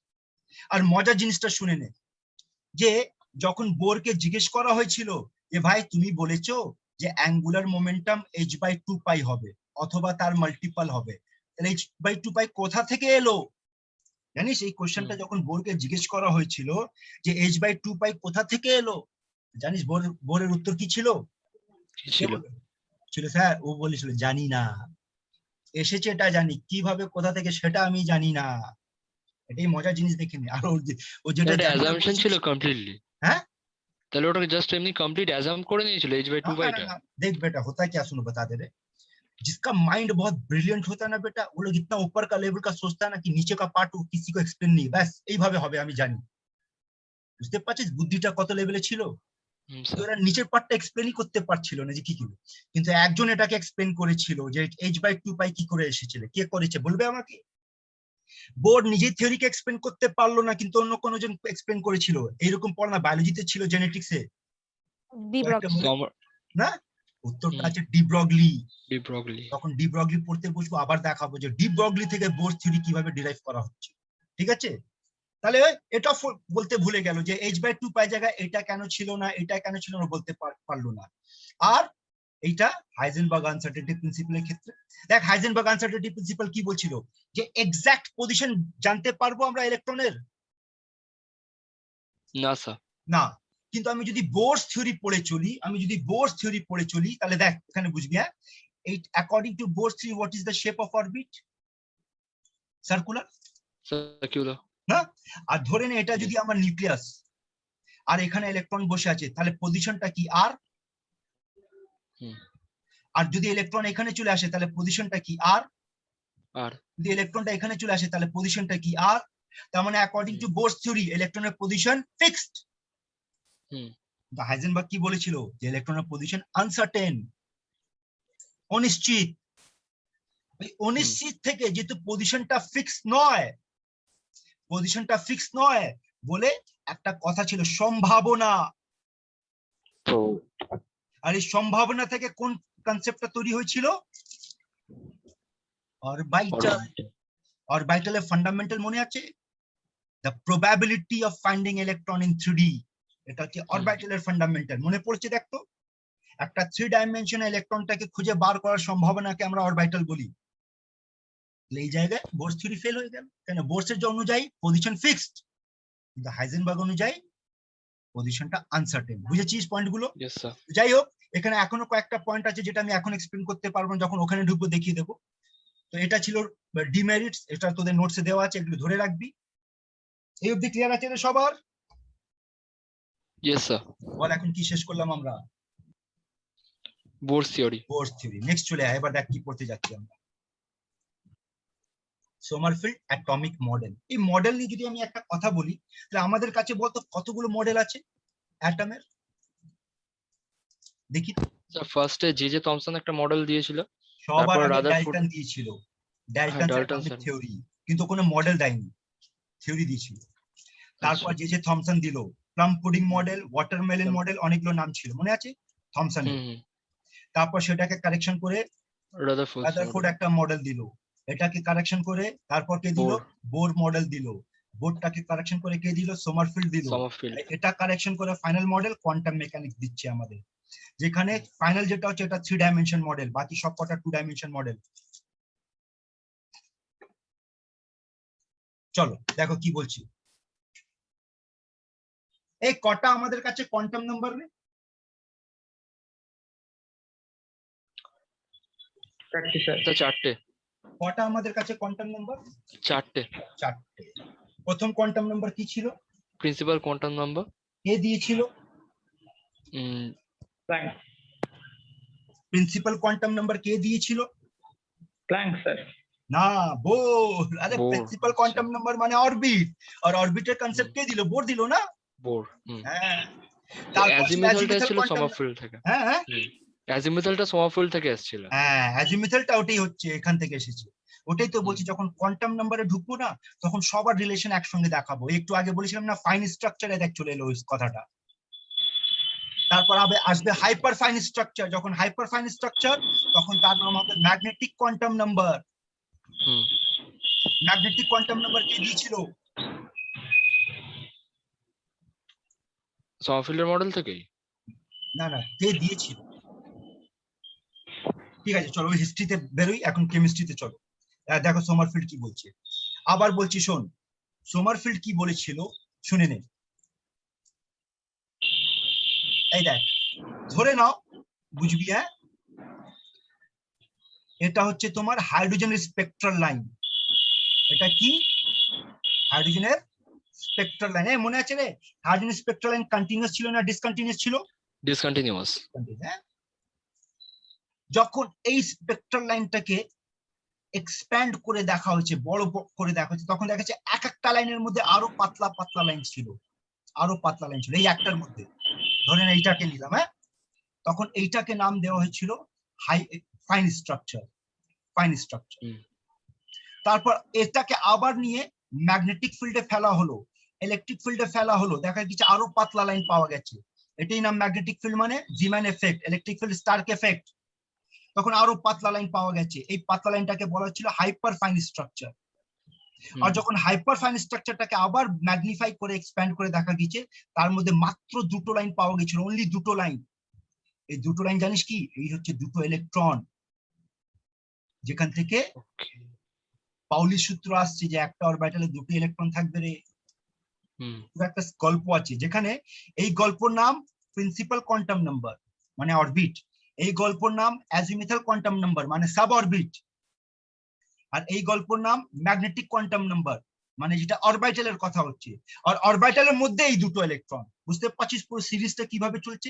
আর মজার জিনিসটা শুনে নে, যে যখন বোরকে জিজ্ঞেস করা হয়েছিল যে ভাই তুমি বলেছো যে অ্যাঙ্গুলার মোমেন্টাম h/2π হবে অথবা তার মাল্টিপল হবে, তাহলে h/2π কোথা থেকে এলো? জানিস এই কোশ্চেনটা যখন বোরকে জিজ্ঞেস করা হয়েছিল যে h/2π কোথা থেকে এলো, জানিস বোরের উত্তর কি ছিল? ছিল স্যার, ও বলেছিল জানি না, এসেছে এটা জানি, কিভাবে কোথা থেকে সেটা আমি জানি না। এটাই মজার জিনিস দেখে নি। আর ও যেটা অ্যাজাম্পশন ছিল কমপ্লিটলি। হ্যাঁ, তাহলে ওটাকে জাস্ট এমনি কমপ্লিট অ্যাজাম্প করে নিয়েছিল h/2π টা। देख बेटा होता क्या, सुनो बता दे रहे, जिसका माइंड बहुत ब्रिलियंट होता है ना बेटा, वो लोग इतना ऊपर का लेवल का सोचता है ना कि नीचे का पार्ट किसी को एक्सप्लेन नहीं, बस এইভাবে হবে আমি জানি। বুঝতে পারছিস বুদ্ধিটা কত লেভেলে ছিল? ওরা নিচের পার্টটা এক্সপ্লেনই করতে পারছিল না যে কি করে, কিন্তু একজন এটাকে এক্সপ্লেন করেছিল যে h/2π কি করে এসেছিল, কে করেছে বলবে আমাকে? বোর্ড নিজেই থিওরিকে এক্সপ্লেন করতে পারলো না, কিন্তু অন্য কোনো জন এক্সপ্লেন করেছিল। এইরকম পড়া না বায়োলজিতে ছিল, জেনেটিক্সে না, ও উত্তরটা হুম। আছে ডি ব্রগলি। De Broglie. তখন ডি ব্রগলি পড়তে বসবো, আবার দেখাবো যে ডি ব্রগলি থেকে বোর থিওরি কিভাবে ডিরাইভ করা হচ্ছে। ঠিক আছে, তাহলে এটা বলতে ভুলে গেল যে h/2 পাই জায়গায় এটা কেন ছিল না, এটা কেন ছিল না বলতে পারলো না। আর এইটা হাইজেনবার্গ আনসার্টেনিটি প্রিন্সিপালের ক্ষেত্রে দেখ, হাইজেনবার্গ আনসার্টেনিটি প্রিন্সিপাল কি বলছিল যে এক্সাক্ট পজিশন জানতে পারবো আমরা ইলেকট্রনের না স্যার। না, কিন্তু আমি যদি বোরস থিওরি পড়ে চলি, তাহলে দেখ এখানে বুঝবি। হ্যাঁ, according to Bohr's theory what is the shape of orbit? Circular circular. না? আর ধরে নে এটা যদি আমার নিউক্লিয়াস আর এখানে ইলেকট্রন বসে আছে, তাহলে পজিশনটা কি আর? আর যদি ইলেকট্রন এখানে চলে আসে তাহলে পজিশনটা কি আর? আর যদি ইলেকট্রনটা এখানে চলে আসে তাহলে পজিশনটা কি আর? তার মানে অ্যাকর্ডিং টু বোরস থিওরি ইলেকট্রনের পজিশন ফিক্সড। হাইজেনবার্গ কি বলেছিল যে ইলেকট্রনের পজিশন আনসার্টেন, অনিশ্চিত। অনিশ্চিত থেকে যেহেতু পজিশনটা ফিক্স নয় বলে একটা কথা ছিল সম্ভাবনা। আর এই সম্ভাবনা থেকে কোন কনসেপ্টটা তৈরি হয়েছিল? অরবিটালের ফান্ডামেন্টাল মনে আছে? The probability of finding electron in 3D, এটা হচ্ছে অরবিটালের ফান্ডামেন্টাল। মনে পড়ছে দেখতো, একটা 3 ডাইমেনশনাল ইলেকট্রনটাকে খুঁজে বার করার সম্ভাবনাকে আমরা অরবিটাল বলি। এই জায়গায় বোরস থিওরি ফেল হয়ে গেল, কেন? বোরসের যে অনুযায়ী পজিশন ফিক্সড, কিন্তু হাইজেনবার্গ অনুযায়ী পজিশনটা আনসার্টেন। বুঝেছিস পয়েন্টগুলো? Yes sir. যাই হোক, এখানে এখনো কয়েকটা পয়েন্ট আছে যেটা আমি এখন এক্সপ্লেন করতে পারবো না, যখন ওখানে ঢুকবো দেখিয়ে দেবো। তো এটা ছিল ডিমেরিটস, এটা তোদের নোটসে দেওয়া আছে, এগুলো ধরে রাখবি। এই অবধি ক্লিয়ার আছে রে সবার? Yes sir. বল এখন কি শেষ করলাম আমরা? বোরস থিওরি। বোরস থিওরি। নেক্সট চলে আয়, এবার দেখ কি পড়তে যাচ্ছি আমরা। Sommerfeld atomic model. এই মডেল নিয়ে যদি আমি একটা কথা বলি, তাহলে আমাদের কাছে বলতো কতগুলো মডেল আছে অ্যাটমের? দেখি স্যার ফার্স্টে জে থমসন একটা মডেল দিয়েছিল, সবার তারপর আগে রাদারফোর্ড। ডাল্টন দিয়েছিল, Dalton Dalton atomic sir. Theory, কিন্তু কোনো মডেল দেয়নি, থিওরি দিয়েছিল। তারপর জে থমসন দিল plum pudding model, watermelon model, অনেকগুলো নাম ছিল মনে আছে থমসনের। তারপর সেটাকে কারেকশন করে রাদারফোর্ড একটা মডেল দিল, এটাকে কারেকশন করে তারপর কে দিল? বোর মডেল দিল। বোর্ডটাকে কারেকশন করে কে দিল? সোমারফিল্ড দিল। এটা কারেকশন করে ফাইনাল মডেল কোয়ান্টাম মেকানিক্স দিচ্ছে আমাদের, যেখানে ফাইনাল যেটা হচ্ছে এটা 3 ডাইমেনশন মডেল, বাকি সব কটা 2 ডাইমেনশন মডেল। চলো দেখো কি বলছি। এই কটা আমাদের কাছে কোয়ান্টাম নাম্বার নেই? চারটে। কটা আমাদের কাছে কোয়ান্টাম নাম্বার? চারটে। প্রথম কোয়ান্টাম নাম্বার কি ছিল? Principal quantum number. কে দিয়েছিল? প্রিন্সিপাল কোয়ান্টাম নাম্বার কে দিয়েছিল? Planck sir. না, বোর। আরে প্রিন্সিপাল কোয়ান্টাম নাম্বার মানে অরবিট, আর অরবিটের কনসেপ্ট কে দিল? বোর দিল না? বোর। হ্যাঁ, অ্যাজিমুথালটা ছিল সোমারফিল্ড থেকে। হ্যাঁ, অ্যাজিমুথালটা সোমারফিল্ড থেকে এসেছিল। হ্যাঁ, অ্যাজিমুথালটা ওটাই হচ্ছে, এখান থেকে এসেছে। ওটাই তো বলছি, যখন কোয়ান্টাম নাম্বারে ঢুকবো না তখন সবার রিলেশন একসঙ্গে দেখাবো। একটু আগে বলেছিলাম না ফাইন স্ট্রাকচারে দেখ চলে এলো ওই কথাটা। তারপর আসবে হাইপার ফাইন স্ট্রাকচার, যখন হাইপার ফাইন স্ট্রাকচার তখন তার নাম হবে magnetic quantum number. Magnetic quantum number কে দিয়েছিল? সোমারফিল্ডের মডেল থেকেই। না, কে দিয়েছিল? ঠিক আছে চলো ওই হিস্ট্রিতে বেরোই, এখন কেমিস্ট্রিতে চলো। দেখো সোমারফিল্ড কি বলছে। আবার বলছি শোন, সোমারফিল্ড কি বলেছিল শুনে নে। এই দেখ, ধরে নাও, বুঝবি? হ্যাঁ, এটা হচ্ছে তোমার হাইড্রোজেনের স্পেকট্রাল লাইন। এটা কি? হাইড্রোজেনের স্পেকট্রাল লাইন। মনে আছে রে, হাইড্রোজেন স্পেকট্রাল লাইন কন্টিনিউয়াস ছিল না ডিসকন্টিনিউয়াস ছিল? ডিসকন্টিনিউয়াস। যখন এই স্পেকট্রাল লাইনটাকে এক্সপ্যান্ড করে দেখা হয়েছে, বড় করে দেখা হয়েছে, তখন দেখা যাচ্ছে এক একটা লাইনের মধ্যে আরো পাতলা পাতলা লাইন ছিল, এই একটার মধ্যে। ধরেন এইটাকে নিলাম, হ্যাঁ, তখন এইটাকে নাম দেওয়া হয়েছিল ফাইন স্ট্রাকচার। তারপর এটাকে আবার নিয়ে ম্যাগনেটিক ফিল্ডে ফেলা হলো, ইলেকট্রিক ফিল্ডে ফেলা হলো, দেখা গেছে আরো পাতলা লাইন পাওয়া গেছে। এটাই নাম ম্যাগনেটিক ফিল্ড, মানে Zeeman effect, electric field Stark effect. তখন আরো পাতলা লাইন পাওয়া গেছে, এই পাতলা লাইনটাকে বলা হচ্ছিল হাইপার ফাইন স্ট্রাকচার। আর যখন হাইপার ফাইন স্ট্রাকচারটাকে আবার ম্যাগনিফাই করে এক্সপ্যান্ড করে দেখা গেছে, তার মধ্যে মাত্র দুটো লাইন পাওয়া গেছিল, অনলি দুটো লাইন। এই দুটো লাইন জানিস কি? এই হচ্ছে দুটো ইলেকট্রন, যেখান থেকে পাউলির সূত্র আসছে যে একটা অরবিটালে দুটো ইলেকট্রন থাকবে রে। একটা গল্প আছে যেখানে এই গল্পর নাম প্রিন্সিপাল কোয়ান্টাম নাম্বার মানে অরবিট, এই গল্পর নাম অ্যাজিমিথাল কোয়ান্টাম নাম্বার মানে সাব অরবিট, আর এই গল্পর নাম ম্যাগনেটিক কোয়ান্টাম নাম্বার মানে যেটা অরবিটালের কথা হচ্ছে। আর অরবিটালের মধ্যে এই দুটো ইলেকট্রন, বুঝতে পারছিস পুরো সিরিজটা কিভাবে চলছে?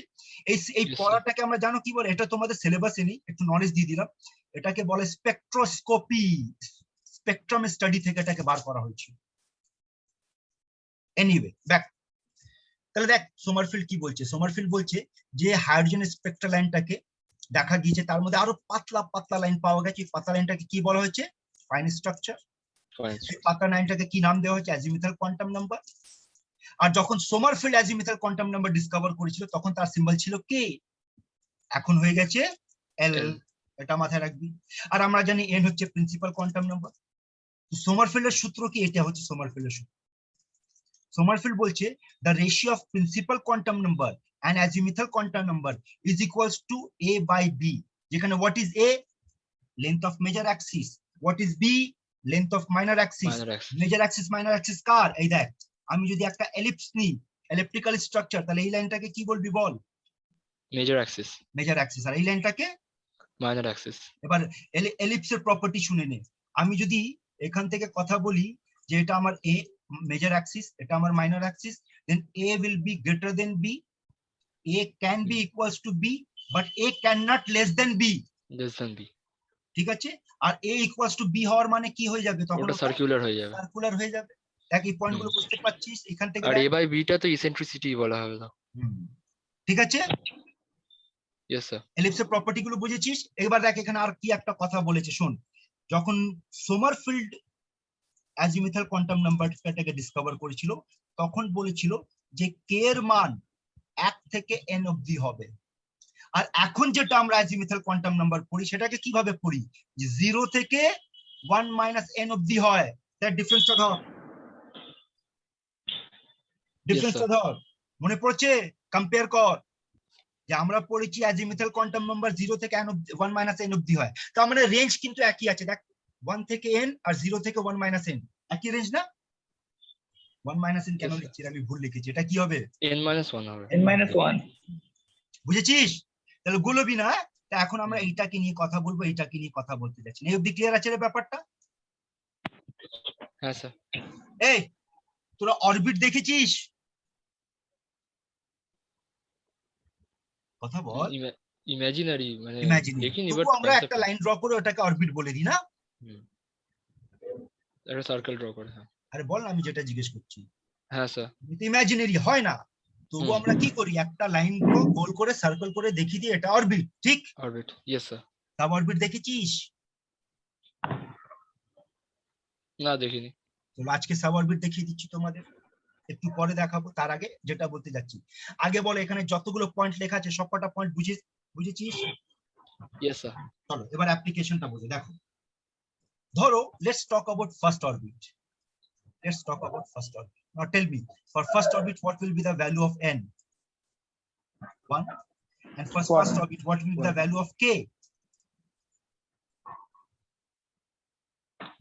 এই পড়াটাকে আমরা জানো কি বলে? এটা তোমাদের সিলেবাসে নেই, একটু নলেজ দিয়ে দিলাম। এটাকে বলে স্পেকট্রোস্কোপি, স্পেকট্রাম স্টাডি থেকে এটাকে বার করা হয়েছিল। এনিওয়ে ব্যাক, তাহলে দেখ সোমারফিল্ড কি বলছে। সোমারফিল্ড বলছে যে হাইড্রোজেন স্পেকট্রাল লাইনটাকে দেখা গিয়েছে, তার মধ্যে আরো পাতলা পাতলা লাইন পাওয়া গেছে। পাতলা লাইনটাকে কি বলা হয়েছে? Fine structure. পাতলা লাইনটাকে কি নাম দেওয়া হয়েছে? অ্যাজিমিথাল কোয়ান্টাম নাম্বার। আর যখন Sommerfeld azimuthal quantum number discover করেছিল তখন তার সিম্বল ছিল কে, এখন হয়ে গেছে এল। এটা মাথায় রাখবি। আর আমরা জানি এন হচ্ছে প্রিন্সিপাল কোয়ান্টাম নাম্বার। সোমারফিল্ডের সূত্র কি? এটা হচ্ছে সোমারফিল্ডের সূত্র। সোমারফিল্ড বলছে the ratio of principal quantum number and azimuthal quantum number is equals to a by b, যেখানে what is a? length of major axis, what is b? length of minor axis. major axis minor axis কার? এই দেখ, আমি যদি একটা ellipse নিই, elliptical structure, তাহলে এই লাইনটাকে কি বলবি বল? Major axis. Major axis. আর এই লাইনটাকে মাইনর অ্যাক্সিস। এবার এলিপসের প্রপার্টি শুনে নে। আমি যদি এখান থেকে কথা বলি যে এটা আমার এ major axis, এটা আমার minor axis, then A will be greater than B, A can be equals to B, but A cannot less than B. less than B, ঠিক আছে? আর A equals to B হওয়ার মানে কি হয়ে যাবে? তখন ওটা সার্কুলার হয়ে যাবে। সার্কুলার হয়ে যাবে। দেখ এই পয়েন্টগুলো বুঝতে পারছিস এখান থেকে? আর A by B টা তো ইসেন্ট্রিসিটি বলা হবে না। ঠিক আছে? Yes sir. এলিপসের প্রপার্টি গুলো বুঝেছিস? এবার দেখ এখানে আর কি একটা কথা বলেছে শোন। যখন সোমারফিল্ড অ্যাজিমিথাল কোয়ান্টাম নাম্বারটাকে ডিসকভার করেছিল তখন বলেছিল যে কে এর মান 1 থেকে n অবধি হবে। আর এখন যেটা আমরা অ্যাজিমিথাল কোয়ান্টাম নাম্বার পড়ি সেটাকে কিভাবে পড়ি? যে 0 থেকে 1 - n অবধি হয়। তার ডিফারেন্সটা ধর, ডিফারেন্সটা ধর, মনে পড়ছে? কম্পেয়ার কর। যে আমরা পড়েছি অ্যাজিমিথাল কোয়ান্টাম নাম্বার 0 থেকে 1 - n অবধি হয়, তার মানে রেঞ্জ কিন্তু একই আছে। দেখ 1 থেকে n আর 0 থেকে 1 - n একই রেঞ্জ না? 1 - n কেন লিখছি? আমি ভুল লিখেছি, এটা কি হবে? n-1 হবে। n-1 বুঝেছিস? তাহলে গুলোবি না। তা এখন আমরা এইটাকে নিয়ে কথা বলবো, এইটাকে নিয়ে কথা বলতে যাচ্ছি। এই অবধি ক্লিয়ার আছে রে ব্যাপারটা? হ্যাঁ স্যার। এই তোরা অরবিট দেখেছিস? কথা বল। ইমাজিনারি মানে ইমাজিনারি। দেখিনি, বাট তবু আমরা একটা লাইন ড্র করে ওটাকে অরবিট বলে দিই না? একটা সার্কেল ড্র করে। হ্যাঁ। আরে বল না, আমি যেটা জিজ্ঞেস করছি। হ্যাঁ স্যার। ইমাজিনারি হয় না, তবু আমরা কি করি? একটা লাইন গোল করে সার্কেল করে দেখিয়ে দিই এটা অরবিট। ঠিক? Orbit. Yes sir. Sub orbit দেখেছিস? না দেখিনি। চলো আজকে সাব অরবিট দেখিয়ে দিচ্ছি তোমাদের, একটু পরে দেখাবো। তার আগে যেটা বলতে যাচ্ছি, আগে বলো এখানে যতগুলো পয়েন্ট লেখা আছে সবকটা পয়েন্ট বুঝেছিস? Yes sir. চলো এবার অ্যাপ্লিকেশনটা বুঝে দেখো। ধরো let's talk about first orbit. Let's talk about first orbit. Now tell me, for first orbit, what will be the value of n? 1. And for first orbit, what will be the value of k?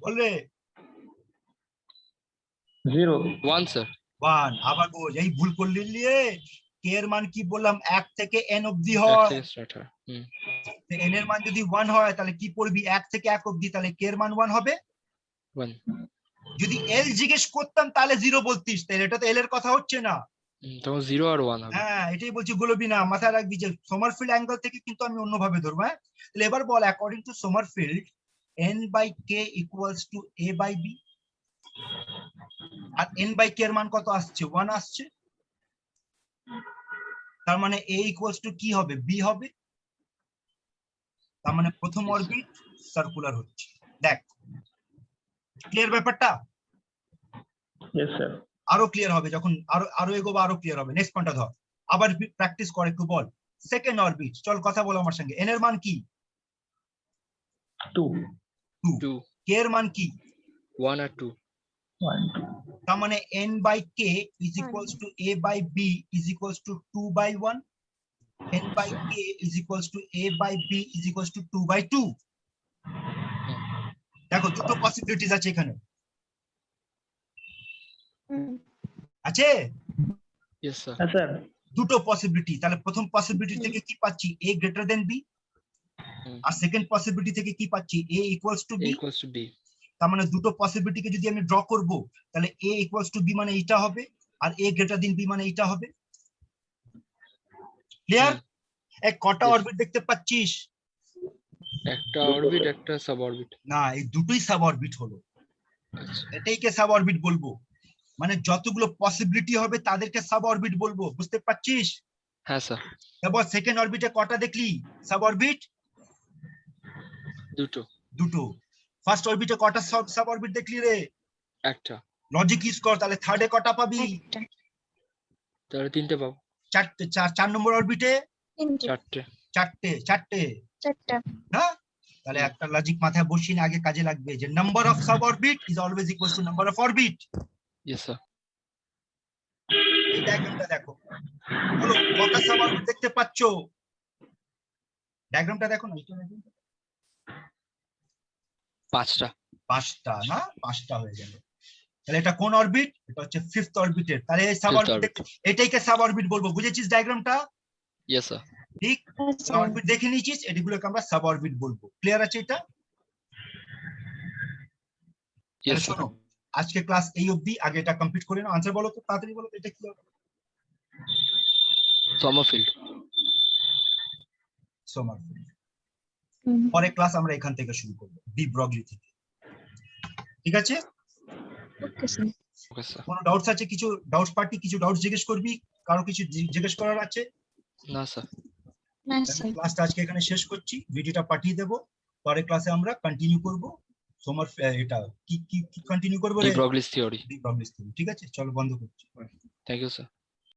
বলবে 0 1 sir. 1। আবার বল, এই ভুল করলি নিয়ে k এর মান কি বললাম? 1 থেকে n অবধি হয়। n এর মান যদি 1 হয় তাহলে কি পড়বি? 1 থেকে 1 অবধি, তাহলে k এর মান 1 হবে। 1 যদি l জিজ্ঞেস করতাম তাহলে 0 বলতিস, তাহলে এটা তো l এর কথা হচ্ছে না। তখন 0 আর 1 হবে। হ্যাঁ এটাই বলছি, গুলোবি না, মাথায় রাখবি যে সোমারফিল্ড অ্যাঙ্গেল থেকে কিন্তু আমি অন্যভাবে ধরবো। হ্যাঁ তাহলে এবার বল, according to Sommerfeld n/k = a/b, আর n/k এর মান কত আসছে? 1 আসছে। তার মানে a = কি হবে? b হবে। তার মানে প্রথম অরবিট সার্কুলার হচ্ছে। দেখ ক্লিয়ার ব্যাপারটা? yes sir আরো ক্লিয়ার হবে যখন আরো এগোবো, আরো ক্লিয়ার হবে। নেক্সট পয়েন্টটা ধর। আবার প্র্যাকটিস করে একটু বল সেকেন্ড অরবিট চল কথা বল আমার সঙ্গে n এর মান কি 2 2 k এর মান কি 1 আর 2 1 তার মানে n by k is equals to a by b is equals to 2 by 1 n by k is equals to a by b is equals to 2 by 2 দেখো দুটো পসিবিলিটিস আছে এখানে আছে ইয়েস স্যার হ্যাঁ স্যার দুটো পসিবিলিটি তাহলে প্রথম possibility থেকে কি পাচ্ছি a গ্রেটার দেন b আর সেকেন্ড পসিবিলিটি থেকে কি পাচ্ছি a equals to b equals to B তার মানে দুটো পসিবিলিটিকে যদি আমি ড্র করব তাহলে a ইকুয়ালস টু b মানে এটা হবে আর a গ্রেটার দেন b মানে এটা হবে ক্লিয়ার এক কটা Yes. অরবিট দেখতে পাচ্ছিস একটা অরবিট একটা সাব অরবিট না এই দুটোই সাব অরবিট হলো আচ্ছা এটাইকে সাব অরবিট বলবো মানে যতগুলো পসিবিলিটি হবে তাদেরকে সাব অরবিট বলবো বুঝতে পারছিস হ্যাঁ স্যার এবার সেকেন্ড অরবিটে কটা দেখলি সাব অরবিট দুটো দুটো ফার্স্ট অরবিটে কটা সাব অরবিট দেখলি রে একটা লজিক ইউজ কর তাহলে থার্ডে কটা পাবি একটা তাহলে তিনটে পাবো চারটে চার নম্বর অরবিটে তিনটে চারটে চারটে চারটা হ্যাঁ তাহলে একটা লজিক মাথায় বসিয়ে নিয়ে আগে কাজে লাগবে যে number of sub orbit is always equal to number of orbit yes sir এই ডায়াগ্রামটা দেখো বলো কটা সাব অরবিট দেখতে পাচ্ছো ডায়াগ্রামটা দেখো না এটা দেখো। পাঁচটা পাঁচটা না পাঁচটা হয়ে গেল তাহলে এটা কোন অরবিট এটা হচ্ছে ফিফথ অরবিটের তাহলে এই সাব Fifth অরবিট এটাইকে সাব অরবিট বলবো বুঝেছিস ডায়াগ্রামটা ইয়েস স্যার ঠিক সাব অরবিট দেখে নিয়েছিস এগুলোকে আমরা সাব অরবিট বলবো ক্লিয়ার আছে এটা ইয়েস তাহলে শোনো আজকে ক্লাস এই অবধি আগে এটা কমপ্লিট করে নাও আনসার বলো তো তাড়াতাড়ি বলো তো এটা কি হবে সমরফিল্ড সোমারফিল্ড হুম। পরে ক্লাস আমরা এখান থেকে শুরু করব বি ব্রগলি থেকে ঠিক আছে ওকে স্যার ওকে স্যার কোনো ডাউটস আছে কিছু ডাউটস পার্টি কিছু ডাউটস জিজ্ঞেস করবি কারো কিছু জিজ্ঞেস করার আছে না স্যার না স্যার ক্লাসটা আজকে এখানে শেষ করছি ভিডিওটা পাঠিয়ে দেবো পরে ক্লাসে আমরা কন্টিনিউ করব সোমার এটা কি কি কন্টিনিউ করবো রে ডি ব্রগলিস থিওরি বি ব্রগলি ঠিক আছে চলো বন্ধ করছি থ্যাংক ইউ স্যার